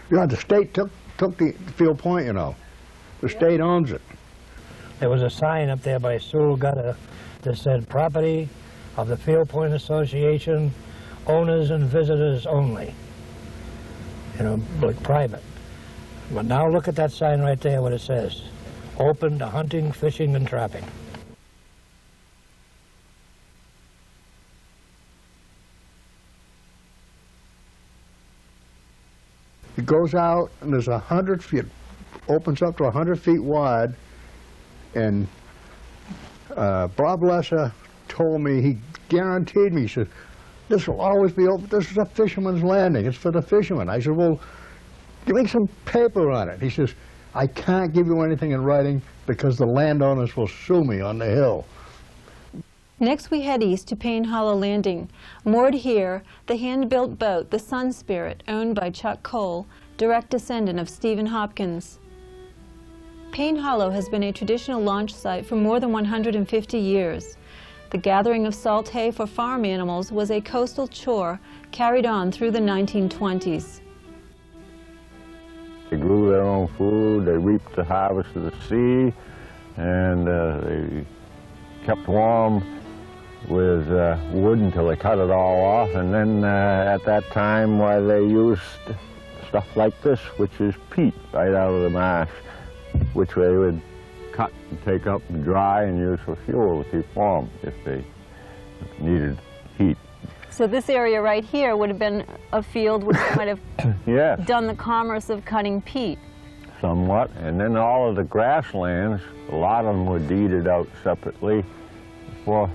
You know, the state took the Field Point, you know. The state owns it. There was a sign up there by Sewell Gutter that said, "Property of the Field Point Association, owners and visitors only." You know, like private. But now look at that sign right there, what it says. Open to hunting, fishing, and trapping. It goes out and there's 100 feet, opens up to 100 feet wide, and Bob Lesser told me, he guaranteed me, he said, this will always be open, this is a fisherman's landing, it's for the fishermen. I said, well, give me some paper on it. He says, I can't give you anything in writing because the landowners will sue me on the hill. Next we head east to Payne Hollow Landing. Moored here, the hand-built boat, the Sun Spirit, owned by Chuck Cole, direct descendant of Stephen Hopkins. Payne Hollow has been a traditional launch site for more than 150 years. The gathering of salt hay for farm animals was a coastal chore carried on through the 1920s. They grew their own food, they reaped the harvest of the sea, and they kept warm with wood until they cut it all off. And then at that time, they used stuff like this, which is peat right out of the marsh, which they would cut and take up and dry and use for fuel to keep warm if they needed heat. So this area right here would have been a field which might have yes, done the commerce of cutting peat. Somewhat. And then all of the grasslands, a lot of them were deeded out separately for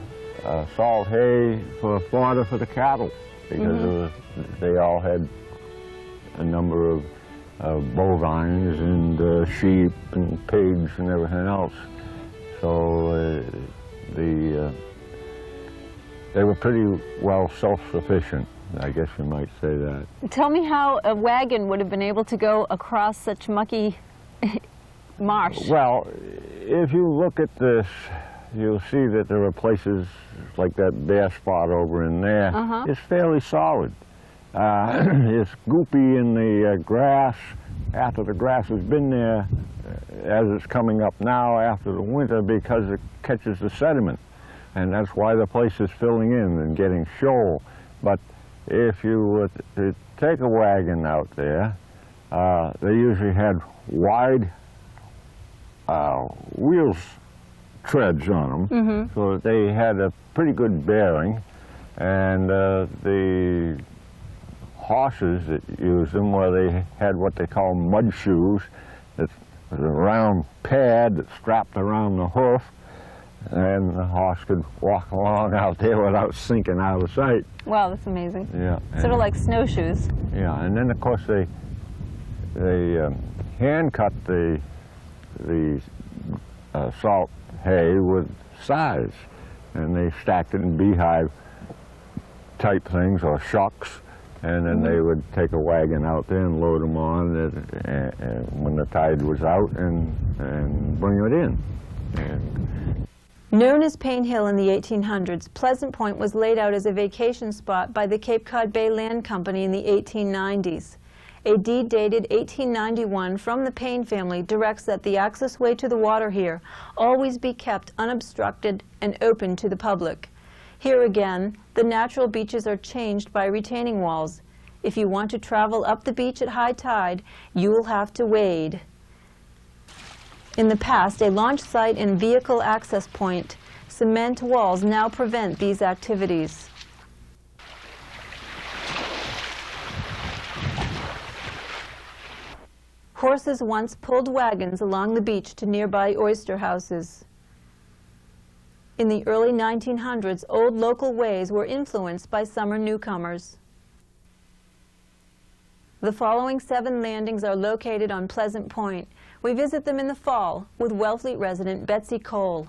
salt hay for fodder for the cattle, because they all had a number of bovines and sheep and pigs and everything else. So they were pretty well self-sufficient, I guess you might say that. Tell me how a wagon would have been able to go across such mucky marsh. Well, if you look at this, you'll see that there are places like that bare spot over in there. It's fairly solid. It's goopy in the grass after the grass has been there, as it's coming up now after the winter, because it catches the sediment. And that's why the place is filling in and getting shoal. But if you were to take a wagon out there, they usually had wide wheels treads on them, so they had a pretty good bearing. And the horses that used them, they had what they call mud shoes. It was a round pad that strapped around the hoof, and the horse could walk along out there without sinking out of sight. Wow, that's amazing. Yeah. Sort of like snowshoes. Yeah, and then of course they hand cut the salt hay with scythes, and they stacked it in beehive type things or shucks, and then they would take a wagon out there and load them on when the tide was out and bring it in. And known as Payne Hill in the 1800s, Pleasant Point was laid out as a vacation spot by the Cape Cod Bay Land Company in the 1890s. A deed dated 1891 from the Payne family directs that the access way to the water here always be kept unobstructed and open to the public. Here again, the natural beaches are changed by retaining walls. If you want to travel up the beach at high tide, you will have to wade. In the past, a launch site and vehicle access point, cement walls now prevent these activities. Horses once pulled wagons along the beach to nearby oyster houses. In the early 1900s, old local ways were influenced by summer newcomers. The following 7 landings are located on Pleasant Point. We visit them in the fall with Wellfleet resident Betsy Cole.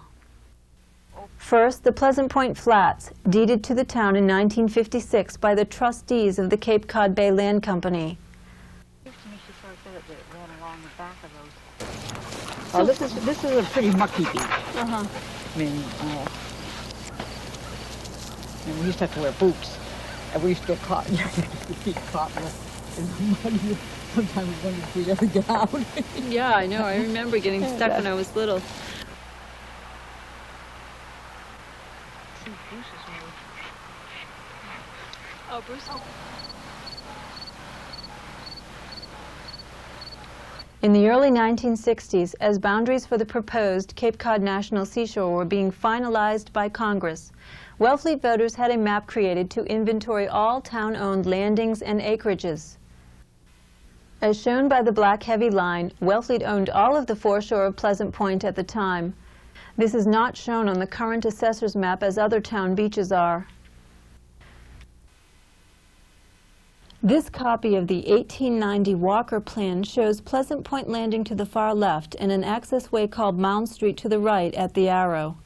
First, the Pleasant Point Flats, deeded to the town in 1956 by the trustees of the Cape Cod Bay Land Company. Oh, this is a pretty mucky beach. Uh-huh. I mean, and we used to have to wear boots, and we used to get caught. Your feet caught in the mud. Sometimes we wondered if we'd ever get out. Yeah, I know. I remember getting stuck when I was little. Oh, Bruce. In the early 1960s, as boundaries for the proposed Cape Cod National Seashore were being finalized by Congress, Wellfleet voters had a map created to inventory all town-owned landings and acreages. As shown by the black heavy line, Wellfleet owned all of the foreshore of Pleasant Point at the time. This is not shown on the current assessor's map as other town beaches are. This copy of the 1890 Walker Plan shows Pleasant Point Landing to the far left and an access way called Mound Street to the right at the arrow.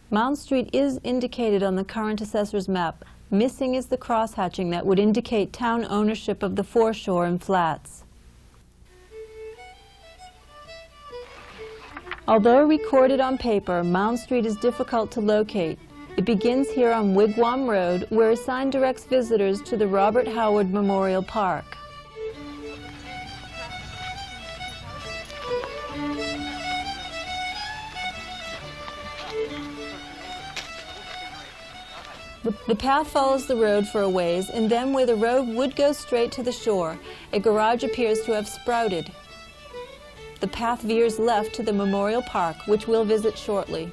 Mound Street is indicated on the current assessor's map. Missing is the crosshatching that would indicate town ownership of the foreshore and flats. Although recorded on paper, Mound Street is difficult to locate. It begins here on Wigwam Road, where a sign directs visitors to the Robert Howard Memorial Park. The path follows the road for a ways, and then where the road would go straight to the shore, a garage appears to have sprouted. The path veers left to the Memorial Park, which we'll visit shortly.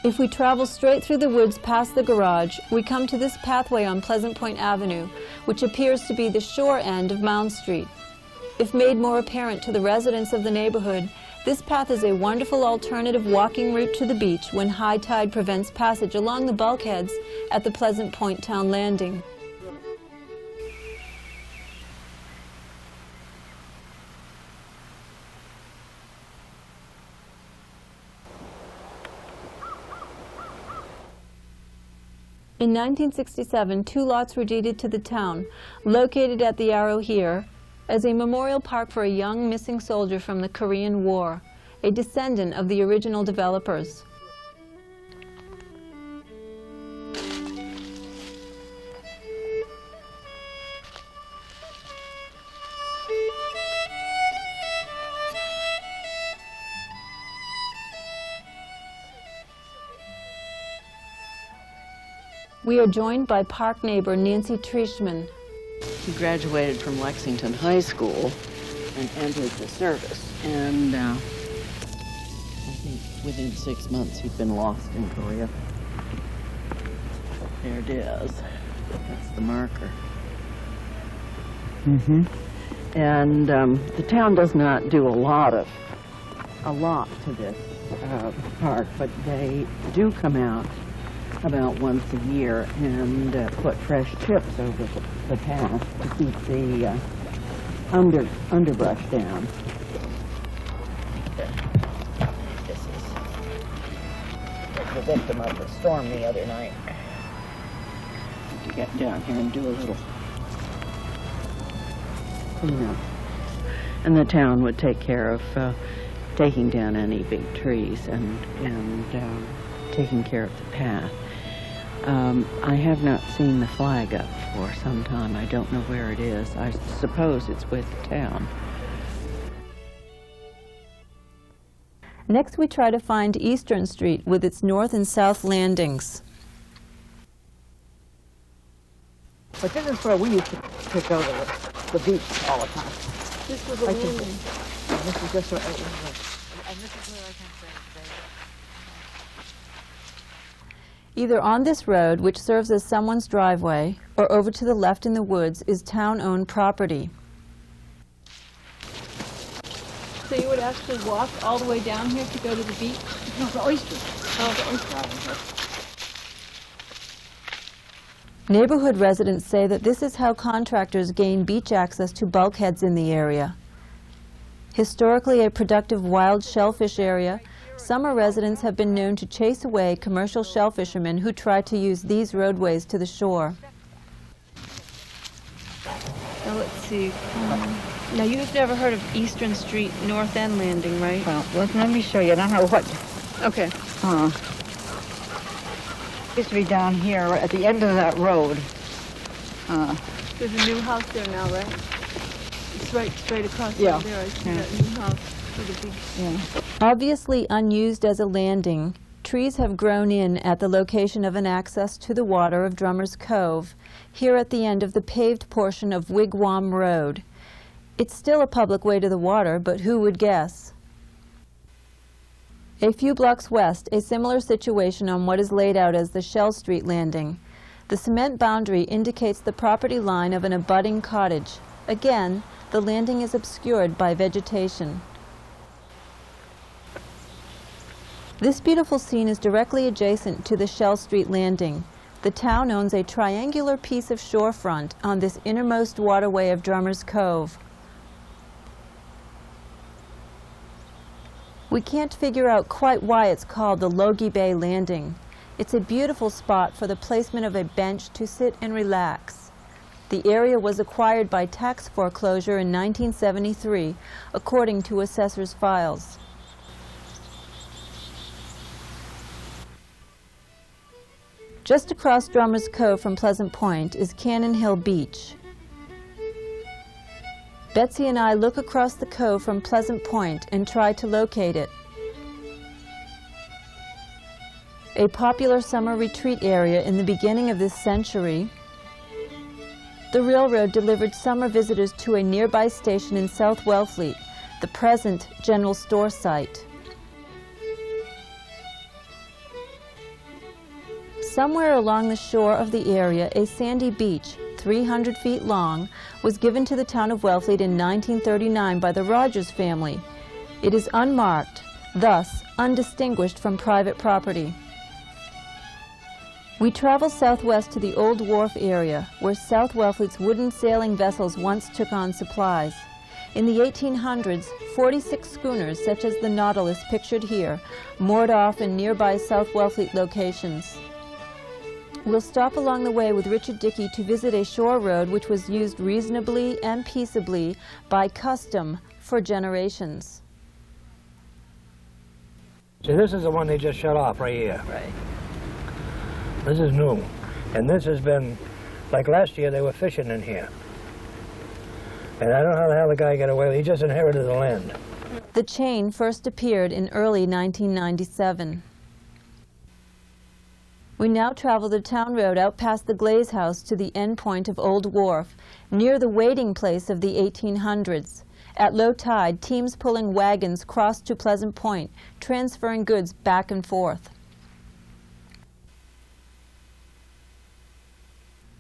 If we travel straight through the woods past the garage, we come to this pathway on Pleasant Point Avenue, which appears to be the shore end of Mound Street. If made more apparent to the residents of the neighborhood, this path is a wonderful alternative walking route to the beach when high tide prevents passage along the bulkheads at the Pleasant Point Town Landing. In 1967, 2 lots were deeded to the town, located at the arrow here, as a memorial park for a young missing soldier from the Korean War, a descendant of the original developers. We are joined by park neighbor Nancy Trishman. He graduated from Lexington High School and entered the service. And I think within 6 months he'd been lost in Korea. There it is. That's the marker. And the town does not do a lot to this park, but they do come out about once a year and put fresh chips over the path to keep the underbrush down. This is the victim of the storm the other night. To get down here and do a little cleanup. And the town would take care of taking down any big trees and taking care of the path. I have not seen the flag up for some time. I don't know where it is. I suppose it's with the town. Next, we try to find Eastern Street with its north and south landings. But this is where we used to go to the beach all the time. This was a landing. This is just where it was. And this is where I can say. Either on this road, which serves as someone's driveway, or over to the left in the woods is town-owned property. So you would actually walk all the way down here to go to the beach? No, the oysters. Oh, the oyster island. Neighborhood residents say that this is how contractors gain beach access to bulkheads in the area. Historically a productive wild shellfish area, summer residents have been known to chase away commercial shellfishermen who try to use these roadways to the shore. Now let's see. Now you've never heard of Eastern Street North End Landing, right? Well, let me show you. I don't know what. Okay. Used to be down here at the end of that road. There's a new house there now, right? It's right straight across Yeah. there. I see that new house with a big... Yeah. Obviously unused as a landing, trees have grown in at the location of an access to the water of Drummer's Cove, here at the end of the paved portion of Wigwam Road. It's still a public way to the water, but who would guess? A few blocks west, a similar situation on what is laid out as the Shell Street Landing. The cement boundary indicates the property line of an abutting cottage. Again, the landing is obscured by vegetation. This beautiful scene is directly adjacent to the Shell Street Landing. The town owns a triangular piece of shorefront on this innermost waterway of Drummer's Cove. We can't figure out quite why it's called the Logie Bay Landing. It's a beautiful spot for the placement of a bench to sit and relax. The area was acquired by tax foreclosure in 1973, according to assessor's files. Just across Drummer's Cove from Pleasant Point is Cannon Hill Beach. Betsy and I look across the cove from Pleasant Point and try to locate it. A popular summer retreat area in the beginning of this century, the railroad delivered summer visitors to a nearby station in South Wellfleet, the present general store site. Somewhere along the shore of the area, a sandy beach, 300 feet long, was given to the town of Wellfleet in 1939 by the Rogers family. It is unmarked, thus undistinguished from private property. We travel southwest to the Old Wharf area, where South Wellfleet's wooden sailing vessels once took on supplies. In the 1800s, 46 schooners, such as the Nautilus pictured here, moored off in nearby South Wellfleet locations. We'll stop along the way with Richard Dickey to visit a shore road which was used reasonably and peaceably by custom for generations. See, this is the one they just shut off right here. Right. This is new. And this has been, like last year, they were fishing in here. And I don't know how the hell the guy got away with it. He just inherited the land. The chain first appeared in early 1997. We now travel the town road out past the Glaze House to the end point of Old Wharf, near the waiting place of the 1800s. At low tide, teams pulling wagons crossed to Pleasant Point, transferring goods back and forth.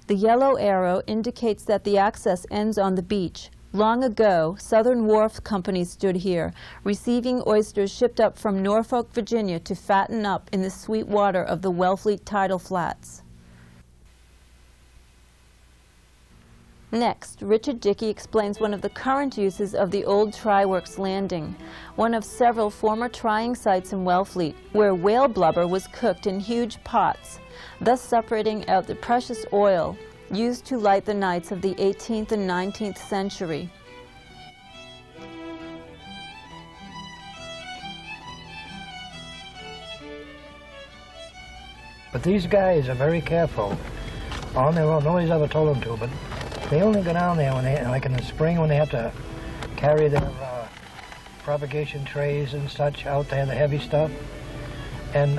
The yellow arrow indicates that the access ends on the beach. Long ago, Southern Wharf Company stood here, receiving oysters shipped up from Norfolk, Virginia to fatten up in the sweet water of the Wellfleet tidal flats. Next, Richard Dickey explains one of the current uses of the old Tryworks Landing, one of several former trying sites in Wellfleet, where whale blubber was cooked in huge pots, thus separating out the precious oil used to light the nights of the 18th and 19th century. But these guys are very careful on their own. Nobody's ever told them to, but they only go down there when they, like in the spring, when they have to carry their propagation trays and such out there, the heavy stuff. And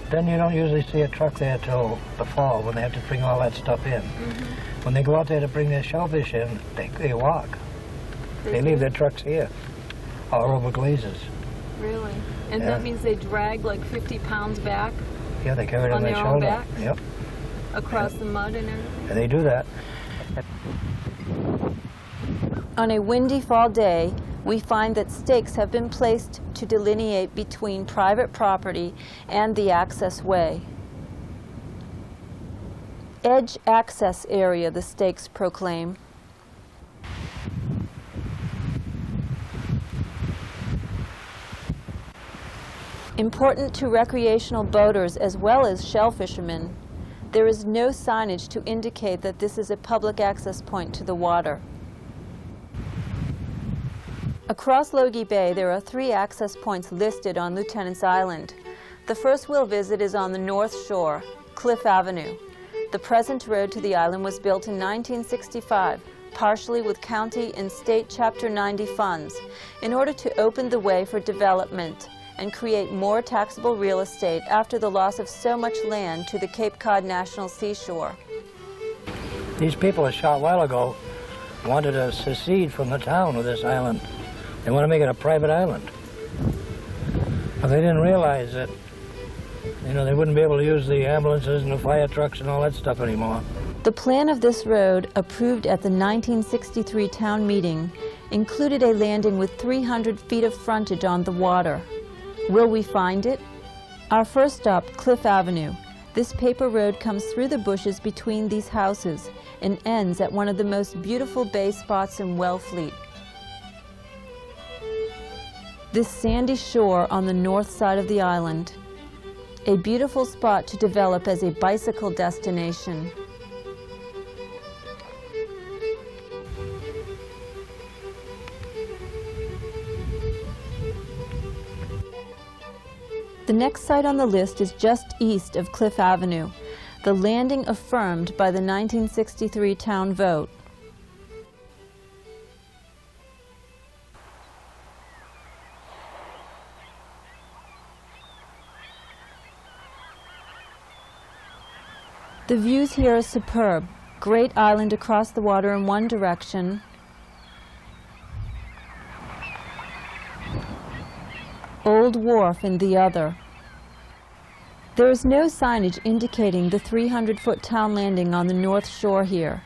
then you don't usually see a truck there till the fall when they have to bring all that stuff in. Mm-hmm. When they go out there to bring their shellfish in, they walk. They leave their trucks here, or over glazes. Really? And that means they drag like 50 pounds back? Yeah, they carry it on On their their own shoulder. backs? Yep, Across the mud and everything? and they do that. On a windy fall day, we find that stakes have been placed to delineate between private property and the access way. Edge access area, the stakes proclaim. Important to recreational boaters as well as shell fishermen, there is no signage to indicate that this is a public access point to the water. Across Logie Bay, there are 3 access points listed on Lieutenant's Island. The first we'll visit is on the north shore, Cliff Avenue. The present road to the island was built in 1965, partially with county and state Chapter 90 funds, in order to open the way for development and create more taxable real estate after the loss of so much land to the Cape Cod National Seashore. These people a short while ago wanted to secede from the town of this island. They want to make it a private island. But they didn't realize that, you know, they wouldn't be able to use the ambulances and the fire trucks and all that stuff anymore. The plan of this road, approved at the 1963 town meeting, included a landing with 300 feet of frontage on the water. Will we find it? Our first stop, Cliff Avenue. This paper road comes through the bushes between these houses and ends at one of the most beautiful bay spots in Wellfleet. This sandy shore on the north side of the island, a beautiful spot to develop as a bicycle destination. The next site on the list is just east of Cliff Avenue, the landing affirmed by the 1963 town vote. The views here are superb. Great island across the water in one direction, Old Wharf in the other. There is no signage indicating the 300-foot town landing on the north shore here.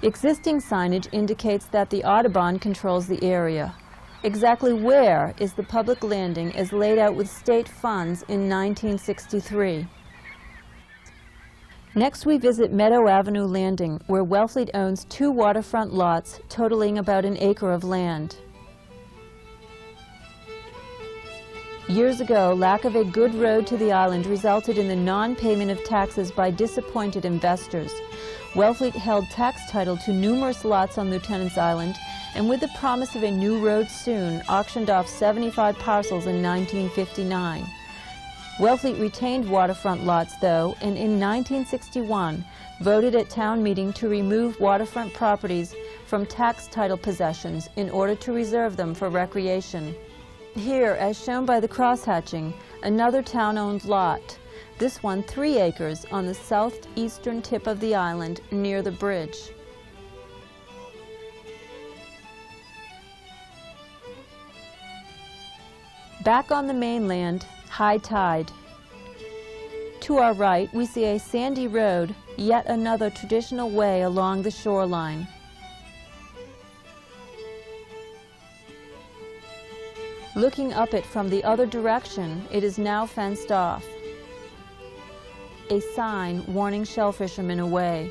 Existing signage indicates that the Audubon controls the area. Exactly where is the public landing as laid out with state funds in 1963? Next we visit Meadow Avenue Landing, where Wellfleet owns 2 waterfront lots totaling about an acre of land. Years ago, lack of a good road to the island resulted in the non-payment of taxes by disappointed investors. Wellfleet held tax title to numerous lots on Lieutenant's Island, and with the promise of a new road soon, auctioned off 75 parcels in 1959. Wellfleet retained waterfront lots, though, and in 1961 voted at town meeting to remove waterfront properties from tax title possessions in order to reserve them for recreation. Here, as shown by the crosshatching, another town-owned lot. This one 3 acres on the southeastern tip of the island near the bridge. Back on the mainland, high tide. To our right, we see a sandy road, yet another traditional way along the shoreline. Looking up it from the other direction, it is now fenced off. A sign warning shell fishermen away.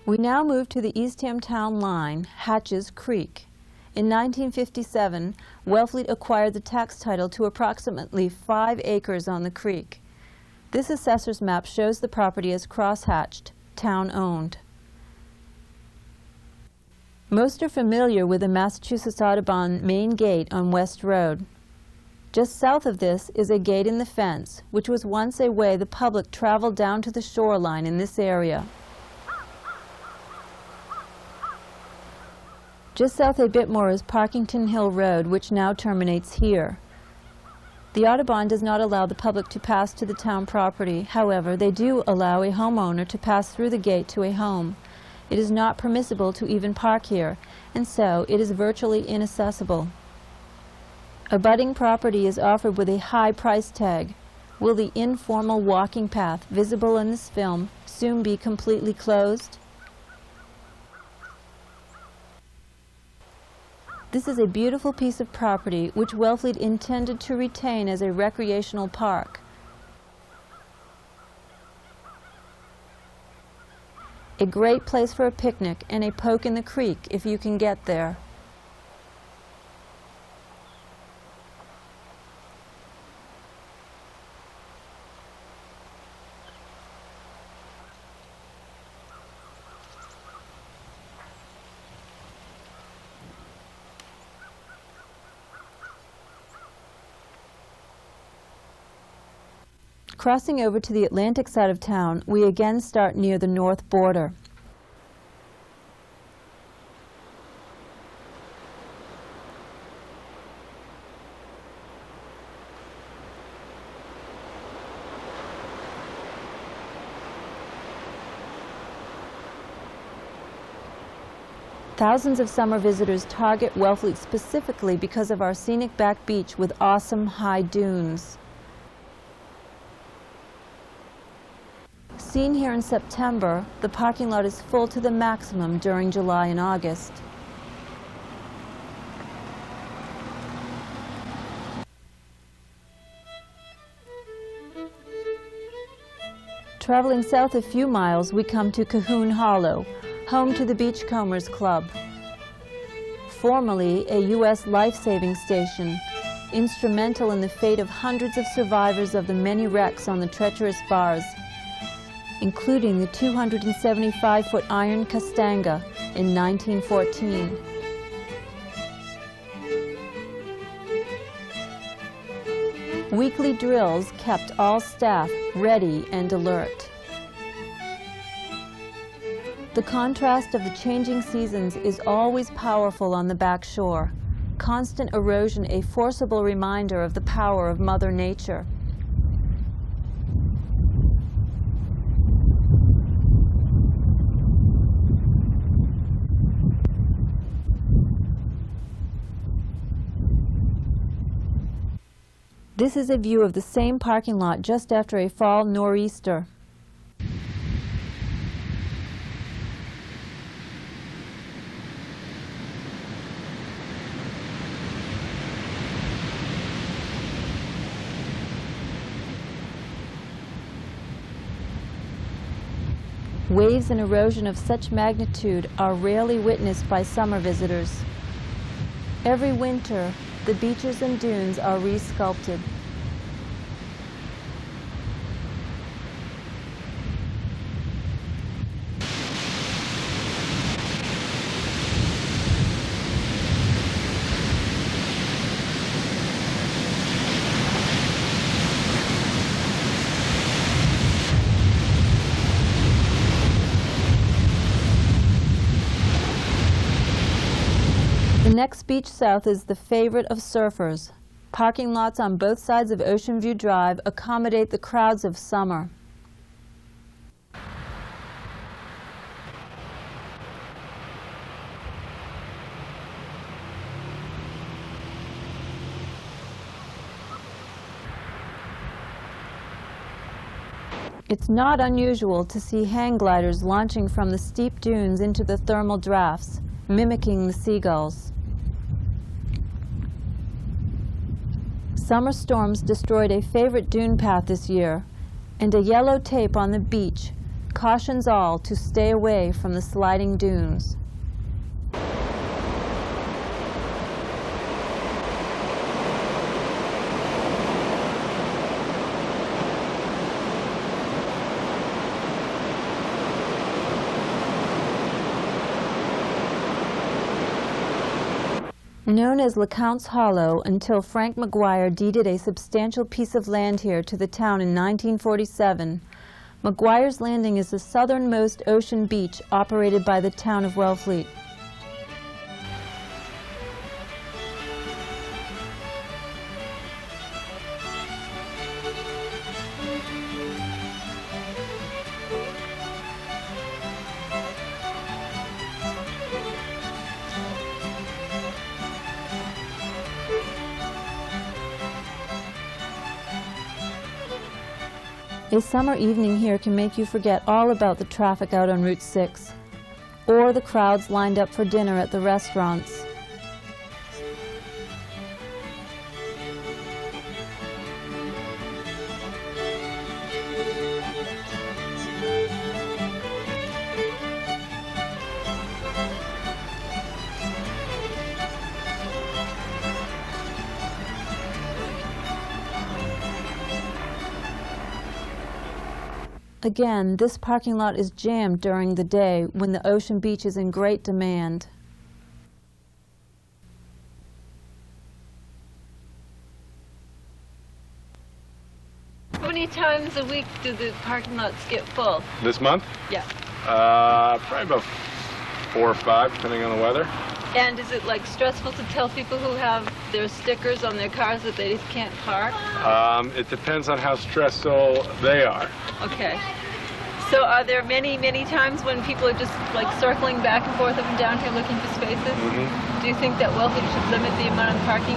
We now move to the Eastham Town line, Hatches Creek. In 1957, Wellfleet acquired the tax title to approximately 5 acres on the creek. This assessor's map shows the property as crosshatched, town-owned. Most are familiar with the Massachusetts Audubon main gate on West Road. Just south of this is a gate in the fence, which was once a way the public traveled down to the shoreline in this area. Just south a bit more is Parkington Hill Road, which now terminates here. The Audubon does not allow the public to pass to the town property. However, they do allow a homeowner to pass through the gate to a home. It is not permissible to even park here, and so it is virtually inaccessible. A budding property is offered with a high price tag. Will the informal walking path visible in this film soon be completely closed? This is a beautiful piece of property which Wellfleet intended to retain as a recreational park. A great place for a picnic and a poke in the creek if you can get there. Crossing over to the Atlantic side of town, we again start near the north border. Thousands of summer visitors target Wellfleet specifically because of our scenic back beach with awesome high dunes. Seen here in September, the parking lot is full to the maximum during July and August. Traveling south a few miles, we come to Cahoon Hollow, home to the Beachcombers Club. Formerly a U.S. life-saving station, instrumental in the fate of hundreds of survivors of the many wrecks on the treacherous bars, including the 275-foot iron Castanga in 1914. Weekly drills kept all staff ready and alert. The contrast of the changing seasons is always powerful on the back shore. Constant erosion a forcible reminder of the power of Mother Nature. This is a view of the same parking lot just after a fall nor'easter. Waves and erosion of such magnitude are rarely witnessed by summer visitors. Every winter, the beaches and dunes are re-sculpted. The next beach south is the favorite of surfers. Parking lots on both sides of Ocean View Drive accommodate the crowds of summer. It's not unusual to see hang gliders launching from the steep dunes into the thermal drafts, mimicking the seagulls. Summer storms destroyed a favorite dune path this year, and a yellow tape on the beach cautions all to stay away from the sliding dunes. Known as LeCounte's Hollow until Frank McGuire deeded a substantial piece of land here to the town in 1947, McGuire's Landing is the southernmost ocean beach operated by the Town of Wellfleet. A summer evening here can make you forget all about the traffic out on Route 6, or the crowds lined up for dinner at the restaurants. Again, this parking lot is jammed during the day when the ocean beach is in great demand. How many times a week do the parking lots get full? This month? Yeah. Probably about 4 or 5, depending on the weather. And is it like stressful to tell people who have their stickers on their cars that they just can't park? It depends on how stressful they are. Okay. So are there many, many times when people are just like circling back and forth up and down here looking for spaces? Mm-hmm. Do you think that Wellfleet should limit the amount of parking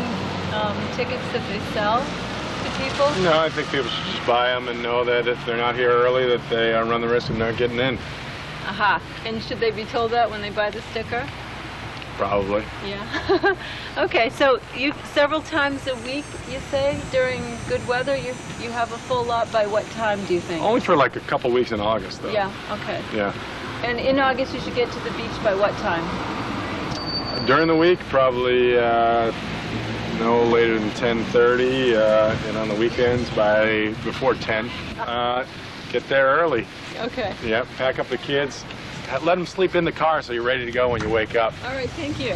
tickets that they sell to people? No, I think people should just buy them and know that if they're not here early, that they run the risk of not getting in. Aha. And should they be told that when they buy the sticker? Probably. Yeah. Okay, so you several times a week, you say, during good weather, you have a full lot. By what time do you think? Only for like a couple weeks in August, though. Yeah, okay. Yeah. And in August, you should get to the beach by what time? During the week, probably no later than 10:30, and on the weekends before 10. Get there early. Okay. Yeah, pack up the kids. Let them sleep in the car so you're ready to go when you wake up. All right, thank you.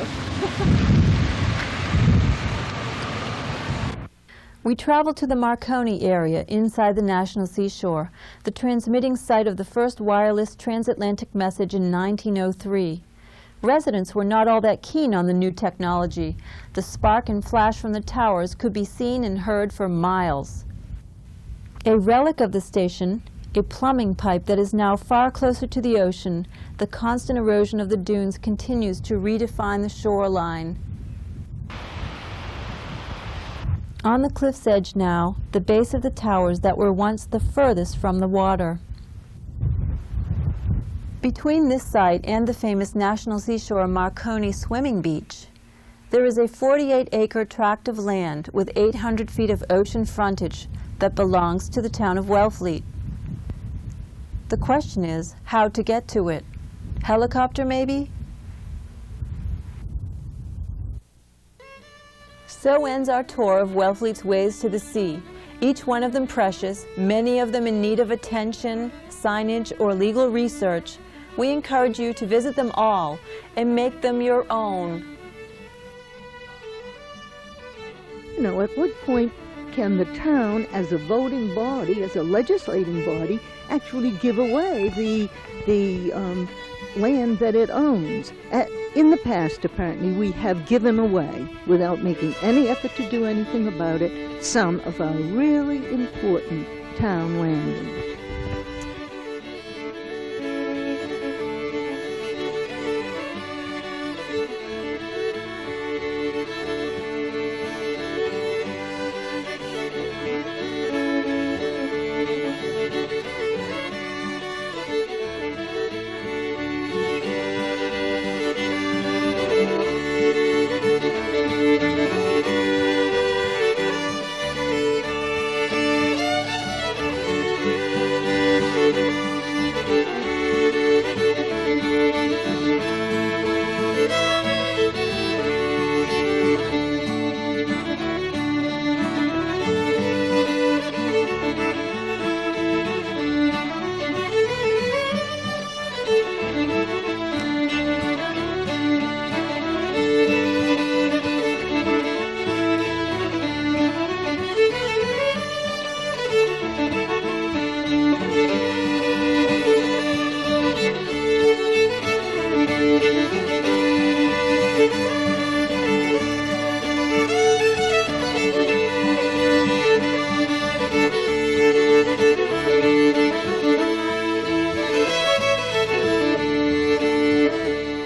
We traveled to the Marconi area inside the National Seashore, the transmitting site of the first wireless transatlantic message in 1903. Residents were not all that keen on the new technology. The spark and flash from the towers could be seen and heard for miles. A relic of the station, a plumbing pipe that is now far closer to the ocean, the constant erosion of the dunes continues to redefine the shoreline. On the cliff's edge now, the base of the towers that were once the furthest from the water. Between this site and the famous National Seashore Marconi swimming beach, there is a 48-acre tract of land with 800 feet of ocean frontage that belongs to the town of Wellfleet. The question is how to get to it. Helicopter, maybe? So ends our tour of Wellfleet's ways to the sea, each one of them precious, many of them in need of attention, signage, or legal research. We encourage you to visit them all and make them your own. You know, at what point can the town, as a voting body, as a legislating body, actually give away the land that it owns? In the past, apparently, we have given away, without making any effort to do anything about it, some of our really important town land.